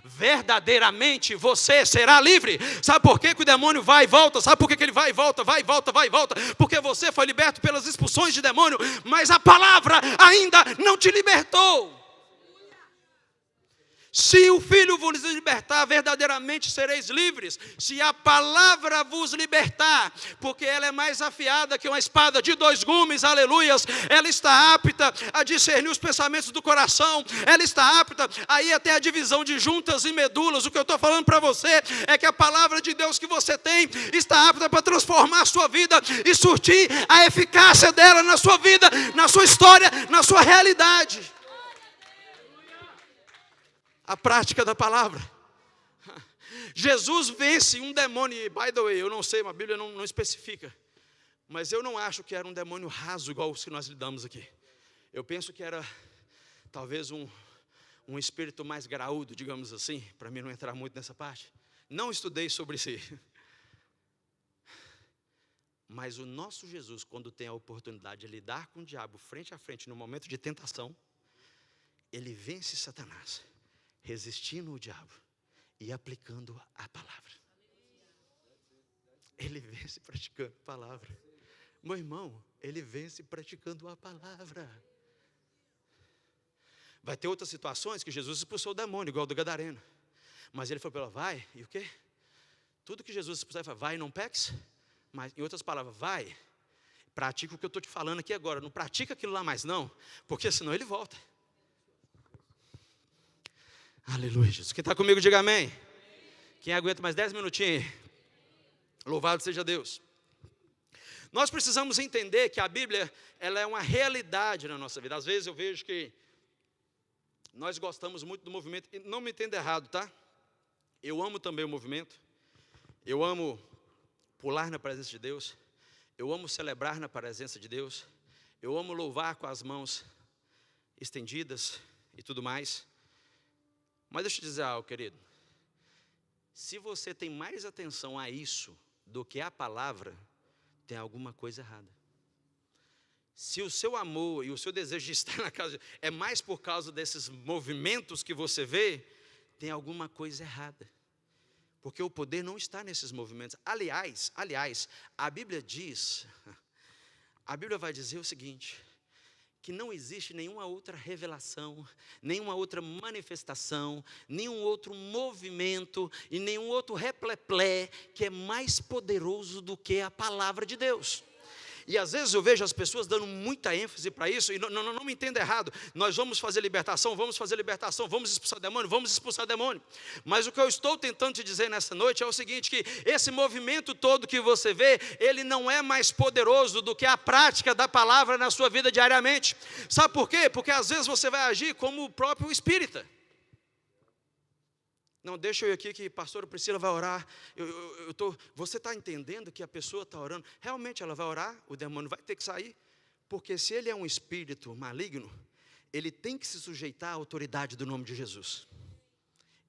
verdadeiramente você será livre. Sabe por que o demônio vai e volta? Sabe por que ele vai e volta, vai e volta, vai e volta? Porque você foi liberto pelas expulsões de demônio, mas a palavra ainda não te libertou. Se o Filho vos libertar, verdadeiramente sereis livres. Se a palavra vos libertar, porque ela é mais afiada que uma espada de 2 gumes, aleluias. Ela está apta a discernir os pensamentos do coração. Ela está apta a ir até a divisão de juntas e medulas. O que eu estou falando para você é que a palavra de Deus que você tem está apta para transformar a sua vida e surtir a eficácia dela na sua vida, na sua história, na sua realidade. A prática da palavra. Jesus vence um demônio, by the way, eu não sei, a Bíblia não especifica, mas eu não acho que era um demônio raso igual os que nós lidamos aqui. Eu penso que era talvez um espírito mais graúdo, digamos assim, para mim não entrar muito nessa parte. Não estudei sobre si. Mas o nosso Jesus, quando tem a oportunidade de lidar com o diabo frente a frente no momento de tentação, ele vence Satanás, resistindo o diabo e aplicando a palavra. Ele vence praticando a palavra. Meu irmão, ele vence praticando a palavra. Vai ter outras situações que Jesus expulsou o demônio, igual do gadareno. Mas ele falou para ela, vai, e o quê? Tudo que Jesus expulsou, ele falou, vai e não peques. Mas, em outras palavras, vai, pratica o que eu estou te falando aqui agora. Não pratica aquilo lá mais não, porque senão ele volta. Aleluia, Jesus. Quem está comigo, diga amém. Quem aguenta mais 10 minutinhos? Louvado seja Deus. Nós precisamos entender que a Bíblia, ela é uma realidade na nossa vida. Às vezes eu vejo que nós gostamos muito do movimento, e não me entenda errado, tá? Eu amo também o movimento, eu amo pular na presença de Deus, eu amo celebrar na presença de Deus, eu amo louvar com as mãos estendidas e tudo mais. Mas deixa eu te dizer algo, querido. Se você tem mais atenção a isso do que a palavra, tem alguma coisa errada. Se o seu amor e o seu desejo de estar na casa é mais por causa desses movimentos que você vê, tem alguma coisa errada. Porque o poder não está nesses movimentos. Aliás, a Bíblia vai dizer o seguinte, que não existe nenhuma outra revelação, nenhuma outra manifestação, nenhum outro movimento e nenhum outro repleplé que é mais poderoso do que a palavra de Deus. E às vezes eu vejo as pessoas dando muita ênfase para isso, e não me entenda errado, nós vamos fazer libertação, vamos expulsar demônio. Mas o que eu estou tentando te dizer nessa noite é o seguinte, que esse movimento todo que você vê, ele não é mais poderoso do que a prática da palavra na sua vida diariamente. Sabe por quê? Porque às vezes você vai agir como o próprio espírita. Não, deixa eu ir aqui que a pastora Priscila vai orar. Você está entendendo que a pessoa está orando? Realmente ela vai orar, o demônio vai ter que sair. Porque se ele é um espírito maligno, ele tem que se sujeitar à autoridade do nome de Jesus.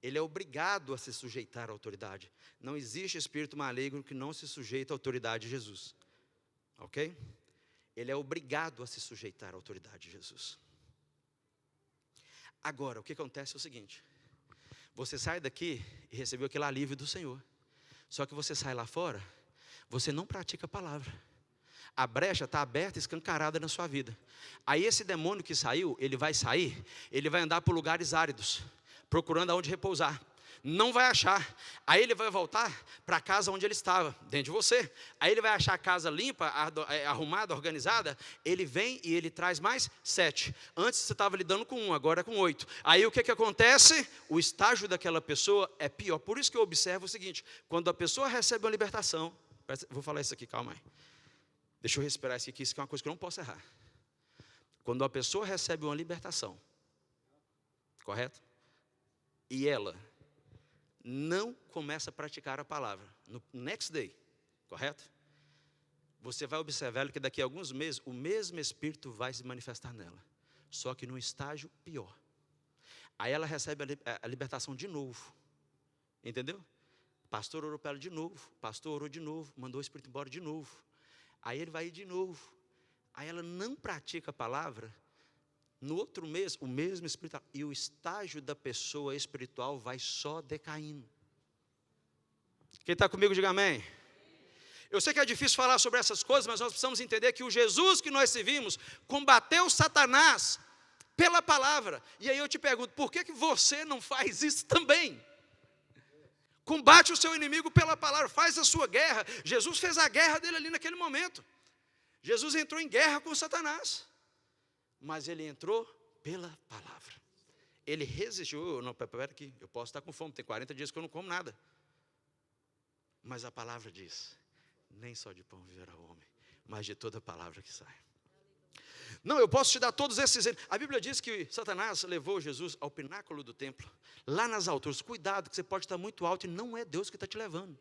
Ele é obrigado a se sujeitar à autoridade. Não existe espírito maligno que não se sujeita à autoridade de Jesus. Ok? Ele é obrigado a se sujeitar à autoridade de Jesus. Agora, o que acontece é o seguinte. Você sai daqui e recebeu aquele alívio do Senhor. Só que você sai lá fora, você não pratica a palavra. A brecha está aberta, escancarada na sua vida. Aí esse demônio que saiu, ele vai andar por lugares áridos, procurando aonde repousar. Não vai achar. Aí ele vai voltar para a casa onde ele estava, dentro de você. Aí ele vai achar a casa limpa, arrumada, organizada. Ele vem e ele traz mais 7. Antes você estava lidando com 1, agora é com 8. Aí o que acontece? O estágio daquela pessoa é pior. Por isso que eu observo o seguinte, quando a pessoa recebe uma libertação, vou falar isso aqui, calma aí. Deixa eu respirar isso aqui, isso aqui é uma coisa que eu não posso errar. Quando a pessoa recebe uma libertação, correto? E ela não começa a praticar a palavra no next day, correto? Você vai observar que daqui a alguns meses o mesmo Espírito vai se manifestar nela, só que num estágio pior. Aí ela recebe a libertação de novo, entendeu? Pastor orou para ela de novo, pastor orou de novo, mandou o Espírito embora de novo. Aí ele vai ir de novo. Aí ela não pratica a palavra. No outro mês, o mesmo espiritual, e o estágio da pessoa espiritual vai só decaindo. Quem está comigo, diga amém. Eu sei que é difícil falar sobre essas coisas, mas nós precisamos entender que o Jesus que nós servimos combateu Satanás pela palavra. E aí eu te pergunto, por que você não faz isso também? Combate o seu inimigo pela palavra, faz a sua guerra. Jesus fez a guerra dele ali naquele momento. Jesus entrou em guerra com Satanás. Mas ele entrou pela palavra. Ele resistiu. Não, pera aqui, eu posso estar com fome, tem 40 dias que eu não como nada. Mas a palavra diz, nem só de pão viverá o homem, mas de toda palavra que sai. Não, eu posso te dar todos esses. A Bíblia diz que Satanás levou Jesus ao pináculo do templo, lá nas alturas. Cuidado, que você pode estar muito alto e não é Deus que está te levando.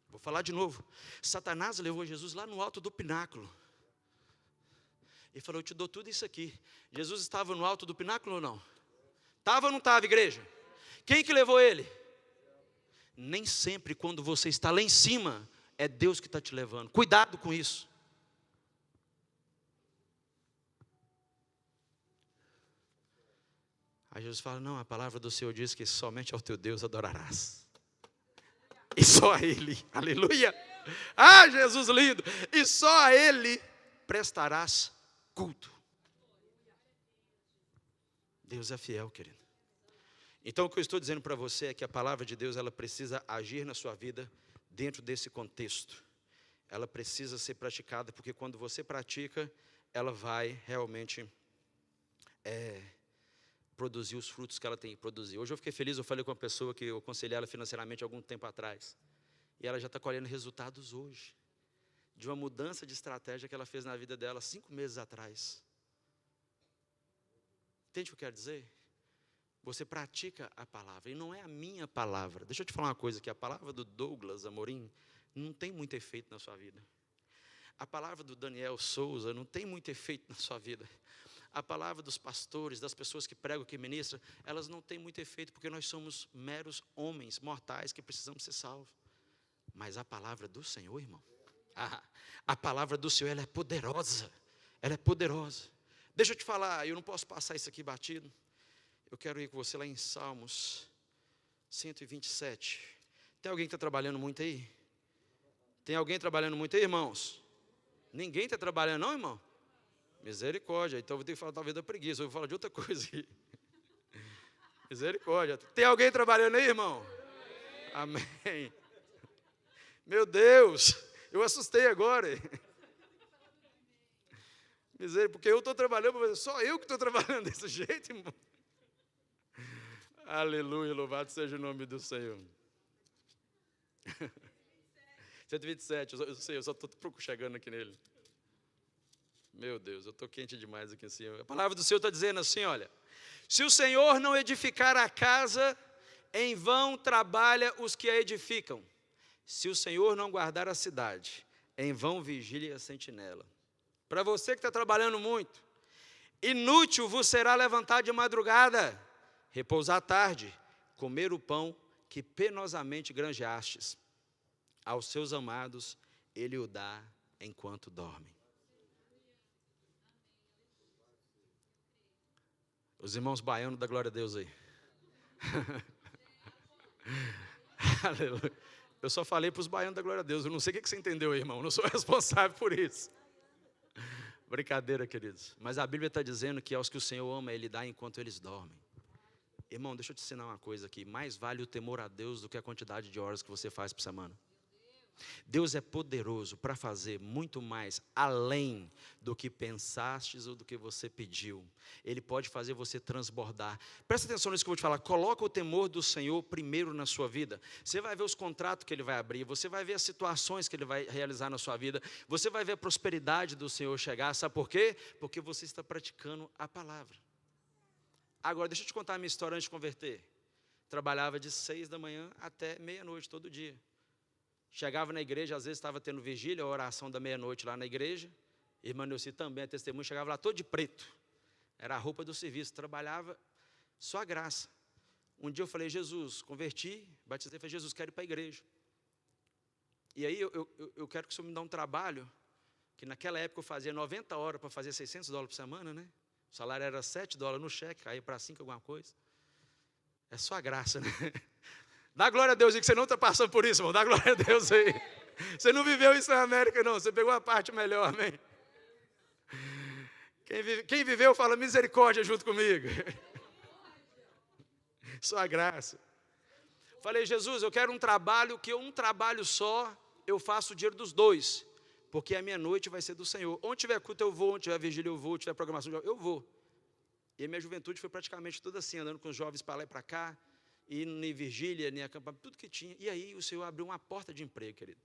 Vou falar de novo. Satanás levou Jesus lá no alto do pináculo. E falou, eu te dou tudo isso aqui. Jesus estava no alto do pináculo ou não? Estava ou não estava, igreja? Quem que levou ele? Nem sempre quando você está lá em cima, é Deus que está te levando. Cuidado com isso. Aí Jesus fala, não, a palavra do Senhor diz que somente ao teu Deus adorarás. E só a Ele, aleluia. Ah, Jesus lindo. E só a Ele prestarás culto. Deus é fiel, querido. Então o que eu estou dizendo para você é que a palavra de Deus, ela precisa agir na sua vida dentro desse contexto. Ela precisa ser praticada, porque quando você pratica, ela vai realmente produzir os frutos que ela tem que produzir. Hoje eu fiquei feliz, eu falei com uma pessoa que eu aconselhei ela financeiramente há algum tempo atrás. E ela já está colhendo resultados hoje, de uma mudança de estratégia que ela fez na vida dela 5 meses atrás. Entende o que eu quero dizer? Você pratica a palavra, e não é a minha palavra. Deixa eu te falar uma coisa, que a palavra do Douglas Amorim não tem muito efeito na sua vida. A palavra do Daniel Souza não tem muito efeito na sua vida. A palavra dos pastores, das pessoas que pregam, que ministram, elas não têm muito efeito, porque nós somos meros homens mortais que precisamos ser salvos. Mas a palavra do Senhor, irmão, a palavra do Senhor, ela é poderosa. Ela é poderosa. Deixa eu te falar, eu não posso passar isso aqui batido. Eu quero ir com você lá em Salmos 127. Tem alguém que está trabalhando muito aí? Tem alguém trabalhando muito aí, irmãos? Ninguém está trabalhando não, irmão? Misericórdia, então eu vou ter que falar talvez da preguiça, eu vou falar de outra coisa aqui. Misericórdia. Tem alguém trabalhando aí, irmão? Amém. Meu Deus, eu assustei agora. Misericórdia, porque eu estou trabalhando, só eu que estou trabalhando desse jeito, irmão. Aleluia, louvado seja o nome do Senhor. 127, eu só estou chegando aqui nele. Meu Deus, eu estou quente demais aqui em cima. A palavra do Senhor está dizendo assim, olha. Se o Senhor não edificar a casa, em vão trabalha os que a edificam. Se o Senhor não guardar a cidade, em vão vigilia a sentinela. Para você que está trabalhando muito, inútil vos será levantar de madrugada, repousar à tarde, comer o pão que penosamente granjeastes. Aos seus amados ele o dá enquanto dormem. Os irmãos baianos da glória a Deus aí. Aleluia. Eu só falei para os baianos da glória a Deus. Eu não sei o que você entendeu aí, irmão. Eu não sou responsável por isso. Brincadeira, queridos. Mas a Bíblia está dizendo que aos que o Senhor ama, Ele dá enquanto eles dormem. Irmão, deixa eu te ensinar uma coisa aqui. Mais vale o temor a Deus do que a quantidade de horas que você faz por semana. Deus é poderoso para fazer muito mais além do que pensastes ou do que você pediu. Ele pode fazer você transbordar. Presta atenção nisso que eu vou te falar. Coloca o temor do Senhor primeiro na sua vida. Você vai ver os contratos que Ele vai abrir. Você vai ver as situações que Ele vai realizar na sua vida. Você vai ver a prosperidade do Senhor chegar. Sabe por quê? Porque você está praticando a palavra. Agora, deixa eu te contar a minha história antes de converter. Trabalhava de 6 da manhã até meia-noite todo dia. Chegava na igreja, às vezes estava tendo vigília, a oração da meia-noite lá na igreja. Irmã Neuci também é testemunha, chegava lá todo de preto. Era a roupa do serviço, trabalhava só a graça. Um dia eu falei, Jesus, converti, batizei, falei, Jesus, quero ir para a igreja. E aí eu quero que o Senhor me dê um trabalho, que naquela época eu fazia 90 horas para fazer $600 por semana, né? O salário era $7 no cheque, caía para 5 alguma coisa. É só a graça, né? Dá glória a Deus aí que você não está passando por isso, irmão. Dá glória a Deus aí. Você não viveu isso na América, não. Você pegou a parte melhor, amém? Quem viveu, fala misericórdia junto comigo. Só a graça. Falei, Jesus, eu quero um trabalho que um trabalho só, eu faço o dinheiro dos dois. Porque a minha noite vai ser do Senhor. Onde tiver culto eu vou, onde tiver vigília eu vou, onde tiver programação eu vou. E a minha juventude foi praticamente toda assim, andando com os jovens para lá e para cá. E nem vigília, nem acampamento, tudo que tinha. E aí o Senhor abriu uma porta de emprego, querido.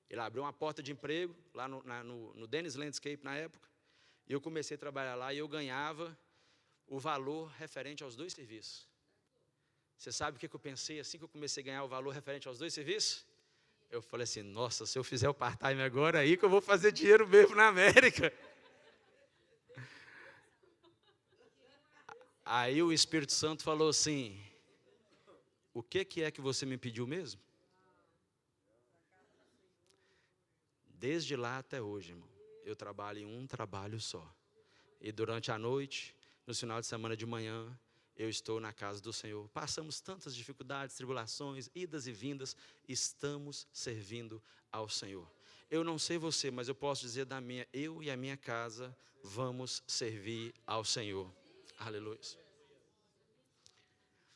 Ele abriu uma porta de emprego lá no Dennis Landscape na época. E eu comecei a trabalhar lá e eu ganhava o valor referente aos 2 serviços. Você sabe o que eu pensei assim que eu comecei a ganhar o valor referente aos 2 serviços? Eu falei assim, nossa, se eu fizer o part-time agora, aí que eu vou fazer dinheiro mesmo na América. Aí o Espírito Santo falou assim, o que é que você me pediu mesmo? Desde lá até hoje, irmão, eu trabalho em um trabalho só. E durante a noite, no final de semana de manhã, eu estou na casa do Senhor. Passamos tantas dificuldades, tribulações, idas e vindas, estamos servindo ao Senhor. Eu não sei você, mas eu posso dizer eu e a minha casa vamos servir ao Senhor. Aleluia.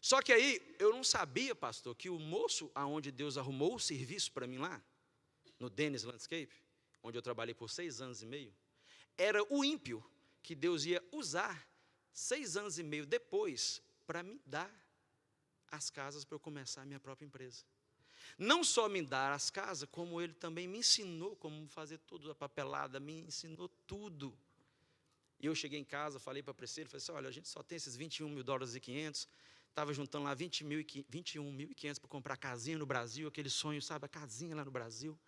Só que aí, eu não sabia, pastor, que o moço aonde Deus arrumou o serviço para mim lá, no Dennis Landscape, onde eu trabalhei por 6 anos e meio, era o ímpio que Deus ia usar 6 anos e meio depois para me dar as casas para eu começar a minha própria empresa. Não só me dar as casas, como ele também me ensinou como fazer tudo a papelada, me ensinou tudo. E eu cheguei em casa, falei para a Priscila, falei assim, olha, a gente só tem esses $21.500, estava juntando lá 21.500 para comprar casinha no Brasil, aquele sonho, sabe, a casinha lá no Brasil.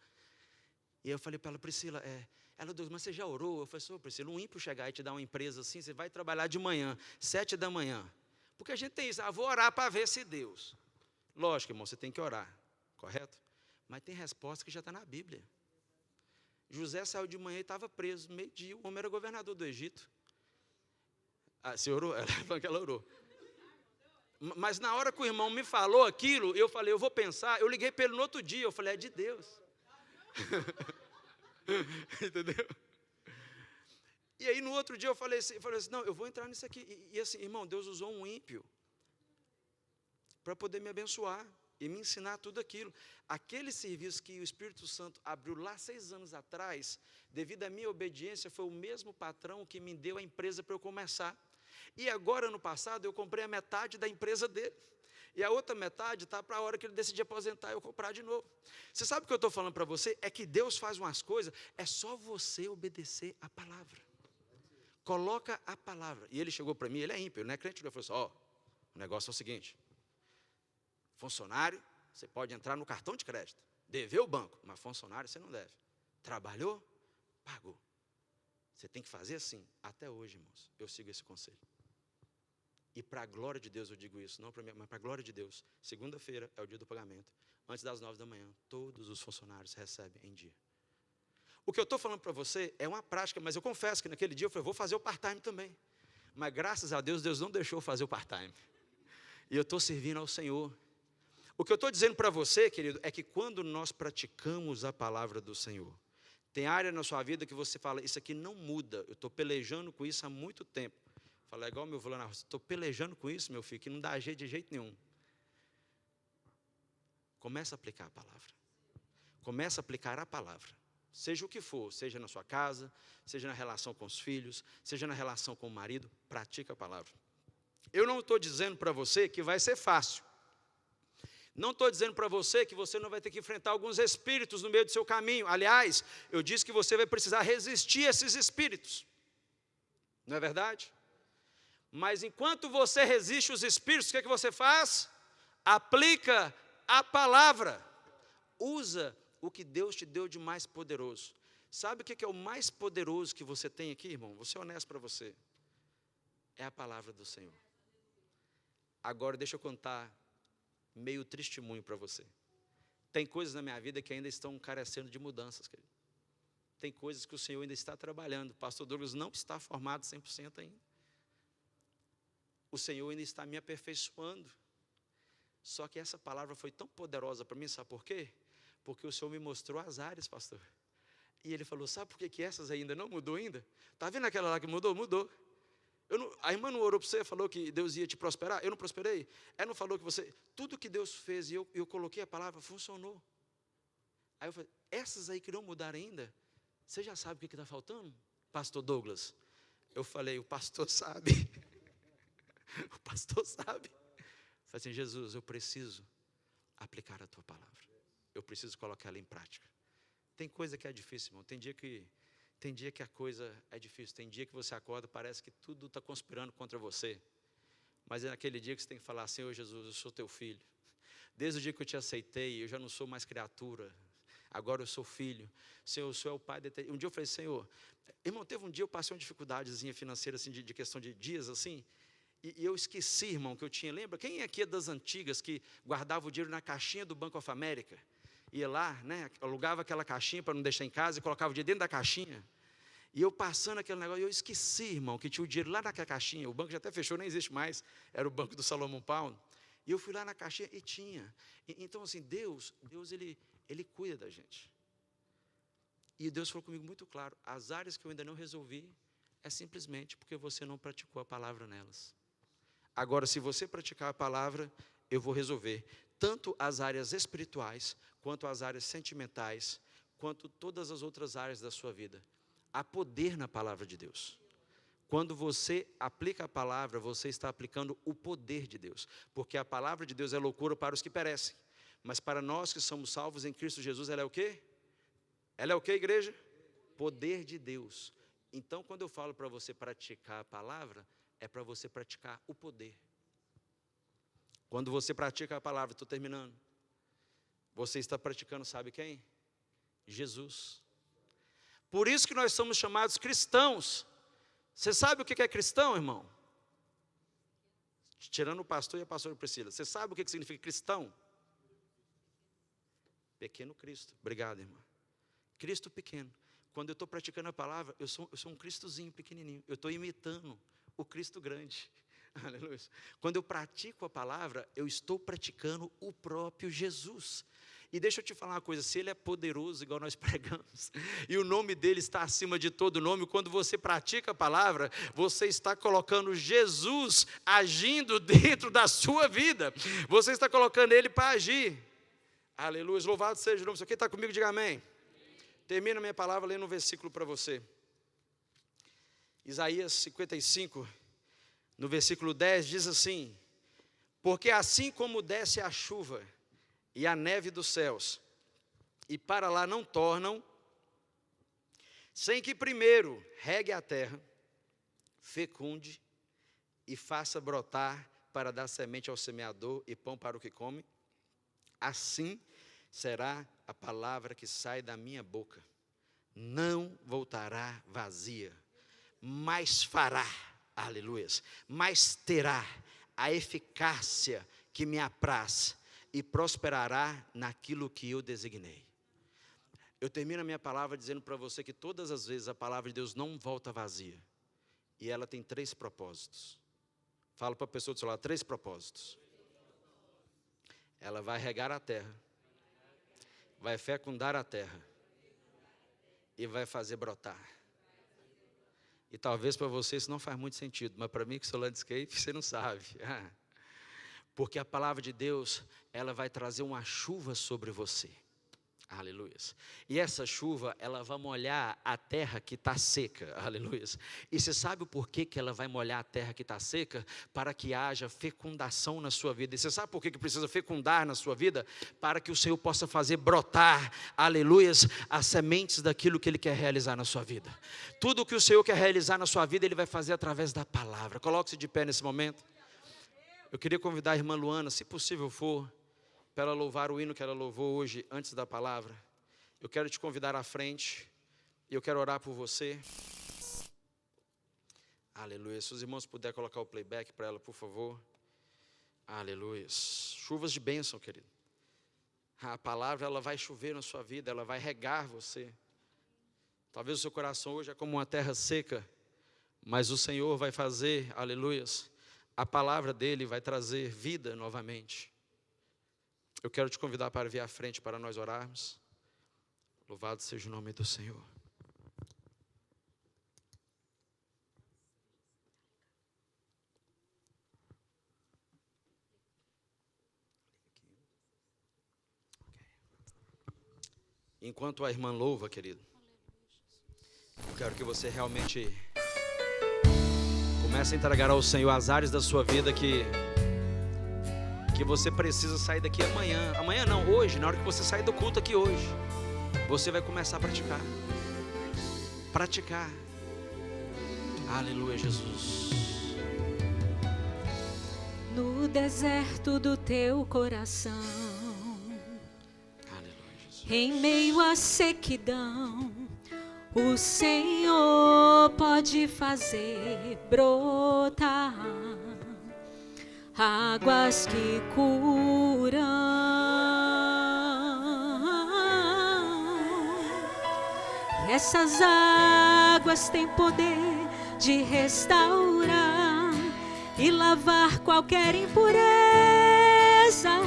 E eu falei para ela, Priscila, ela, Deus, mas você já orou? Eu falei assim, Priscila, um ímpio chegar e te dar uma empresa assim, você vai trabalhar de manhã, 7 da manhã. Porque a gente tem isso, vou orar para ver se Deus. Lógico, irmão, você tem que orar, correto? Mas tem resposta que já está na Bíblia. José saiu de manhã e estava preso, meio-dia, o homem era governador do Egito. Você orou? Ela falou que ela orou. Mas na hora que o irmão me falou aquilo, eu falei, eu vou pensar, eu liguei para ele no outro dia, eu falei, é de Deus. Entendeu? E aí no outro dia eu falei assim, não, eu vou entrar nisso aqui. E assim, irmão, Deus usou um ímpio para poder me abençoar e me ensinar tudo aquilo. Aquele serviço que o Espírito Santo abriu lá 6 anos atrás, devido à minha obediência, foi o mesmo patrão que me deu a empresa para eu começar. E agora, ano passado, eu comprei a metade da empresa dele. E a outra metade está para a hora que ele decidir aposentar, eu comprar de novo. Você sabe o que eu estou falando para você? É que Deus faz umas coisas, é só você obedecer a palavra. Coloca a palavra. E ele chegou para mim, ele é ímpio, ele não é crente, ele falou assim, o negócio é o seguinte, funcionário, você pode entrar no cartão de crédito, dever o banco, mas funcionário você não deve. Trabalhou, pagou. Você tem que fazer assim. Até hoje, irmãos, eu sigo esse conselho. E para a glória de Deus eu digo isso, não para mim, mas para a glória de Deus. Segunda-feira é o dia do pagamento. Antes das 9 da manhã, todos os funcionários recebem em dia. O que eu estou falando para você é uma prática, mas eu confesso que naquele dia eu falei, vou fazer o part-time também. Mas graças a Deus, Deus não deixou eu fazer o part-time. E eu estou servindo ao Senhor. O que eu estou dizendo para você, querido, é que quando nós praticamos a palavra do Senhor, tem área na sua vida que você fala, isso aqui não muda, eu estou pelejando com isso há muito tempo. Fala, é igual meu fulano, estou pelejando com isso, meu filho, que não dá jeito de jeito nenhum. Começa a aplicar a palavra. Começa a aplicar a palavra. Seja o que for, seja na sua casa, seja na relação com os filhos, seja na relação com o marido, pratica a palavra. Eu não estou dizendo para você que vai ser fácil. Não estou dizendo para você que você não vai ter que enfrentar alguns espíritos no meio do seu caminho. Aliás, eu disse que você vai precisar resistir a esses espíritos. Não é verdade? Mas enquanto você resiste os espíritos, o que você faz? Aplica a palavra. Usa o que Deus te deu de mais poderoso. Sabe o que é o mais poderoso que você tem aqui, irmão? Vou ser honesto para você. É a palavra do Senhor. Agora deixa eu contar meio testemunho para você. Tem coisas na minha vida que ainda estão carecendo de mudanças, querido. Tem coisas que o Senhor ainda está trabalhando. O pastor Douglas não está formado 100% ainda. O Senhor ainda está me aperfeiçoando. Só que essa palavra foi tão poderosa para mim, sabe por quê? Porque o Senhor me mostrou as áreas, pastor. E Ele falou, sabe por que essas ainda não mudou ainda? Está vendo aquela lá que mudou? Mudou. A irmã não orou para você, falou que Deus ia te prosperar? Eu não prosperei? Ela não falou que você... Tudo que Deus fez e eu coloquei a palavra, funcionou. Aí eu falei, essas aí que não mudaram ainda, você já sabe o que está faltando? Pastor Douglas. Eu falei, o pastor sabe. O pastor sabe. Eu falei assim, Jesus, eu preciso aplicar a tua palavra. Eu preciso colocar ela em prática. Tem coisa que é difícil, irmão. Tem dia que a coisa é difícil. Tem dia que você acorda, parece que tudo está conspirando contra você. Mas é naquele dia que você tem que falar, Senhor Jesus, eu sou teu filho. Desde o dia que eu te aceitei, eu já não sou mais criatura. Agora eu sou filho. Senhor, o Senhor é o Pai. Um dia eu falei, Senhor, irmão, teve um dia eu passei uma dificuldadezinha financeira, assim, de questão de dias, assim. E eu esqueci, irmão, que eu tinha. Lembra? Quem aqui é das antigas que guardava o dinheiro na caixinha do Bank of America? Ia lá, né, alugava aquela caixinha para não deixar em casa e colocava o dinheiro dentro da caixinha. E eu passando aquele negócio, eu esqueci, irmão, que tinha o dinheiro lá naquela caixinha. O banco já até fechou, nem existe mais. Era o banco do Salomão Paulo. E eu fui lá na caixinha e tinha. Então, assim, Deus ele cuida da gente. E Deus falou comigo muito claro, as áreas que eu ainda não resolvi, é simplesmente porque você não praticou a palavra nelas. Agora, se você praticar a palavra, eu vou resolver tanto as áreas espirituais, quanto as áreas sentimentais, quanto todas as outras áreas da sua vida. Há poder na palavra de Deus. Quando você aplica a palavra, você está aplicando o poder de Deus. Porque a palavra de Deus é loucura para os que perecem. Mas para nós que somos salvos em Cristo Jesus, ela é o quê? Ela é o quê, igreja? Poder de Deus. Então, quando eu falo para você praticar a palavra, é para você praticar o poder. Quando você pratica a palavra, estou terminando, você está praticando, sabe quem? Jesus. Por isso que nós somos chamados cristãos. Você sabe o que é cristão, irmão? Tirando o pastor e a pastora Priscila, você sabe o que significa cristão? Pequeno Cristo. Obrigado, irmã. Cristo pequeno. Quando eu estou praticando a palavra, eu sou um Cristozinho pequenininho. Eu estou imitando o Cristo grande. Aleluia. Quando eu pratico a palavra, eu estou praticando o próprio Jesus. E deixa eu te falar uma coisa, se Ele é poderoso, igual nós pregamos, e o nome dEle está acima de todo nome, quando você pratica a palavra, você está colocando Jesus agindo dentro da sua vida. Você está colocando Ele para agir. Aleluia, louvado seja o nome. Quem está comigo, diga amém. Termino a minha palavra lendo um versículo para você. Isaías 55, no versículo 10, diz assim: porque assim como desce a chuva e a neve dos céus, e para lá não tornam, sem que primeiro regue a terra, fecunde e faça brotar para dar semente ao semeador e pão para o que come, assim será a palavra que sai da minha boca. Não voltará vazia, mas fará, aleluias, mas terá a eficácia que me apraz e prosperará naquilo que eu designei. Eu termino a minha palavra dizendo para você que todas as vezes a palavra de Deus não volta vazia. E ela tem 3 propósitos. Fala para a pessoa do seu lado, 3 propósitos. Ela vai regar a terra, vai fecundar a terra e vai fazer brotar. E talvez para você isso não faz muito sentido, mas para mim que sou landscape, você não sabe. Porque a palavra de Deus, ela vai trazer uma chuva sobre você. Aleluias. E essa chuva, ela vai molhar a terra que está seca. Aleluias. E você sabe o porquê que ela vai molhar a terra que está seca? Para que haja fecundação na sua vida. E você sabe por que precisa fecundar na sua vida? Para que o Senhor possa fazer brotar, aleluias, as sementes daquilo que Ele quer realizar na sua vida. Tudo o que o Senhor quer realizar na sua vida, Ele vai fazer através da palavra. Coloque-se de pé nesse momento. Eu queria convidar a irmã Luana, se possível for, para ela louvar o hino que ela louvou hoje, antes da palavra. Eu quero te convidar à frente, e eu quero orar por você. Aleluia. Se os irmãos puderem colocar o playback para ela, por favor. Aleluia. Chuvas de bênção, querido. A palavra, ela vai chover na sua vida, ela vai regar você. Talvez o seu coração hoje é como uma terra seca, mas o Senhor vai fazer, aleluias, a palavra dEle vai trazer vida novamente. Eu quero te convidar para vir à frente para nós orarmos. Louvado seja o nome do Senhor. Enquanto a irmã louva, querido, eu quero que você realmente comece a entregar ao Senhor as áreas da sua vida que você precisa sair daqui amanhã. Amanhã não, hoje, na hora que você sair do culto aqui hoje, você vai começar a praticar. Praticar. Aleluia, Jesus. No deserto do teu coração, Aleluia, Jesus. em meio à sequidão, o Senhor pode fazer brotar águas que curam. Essas águas têm poder de restaurar e lavar qualquer impureza.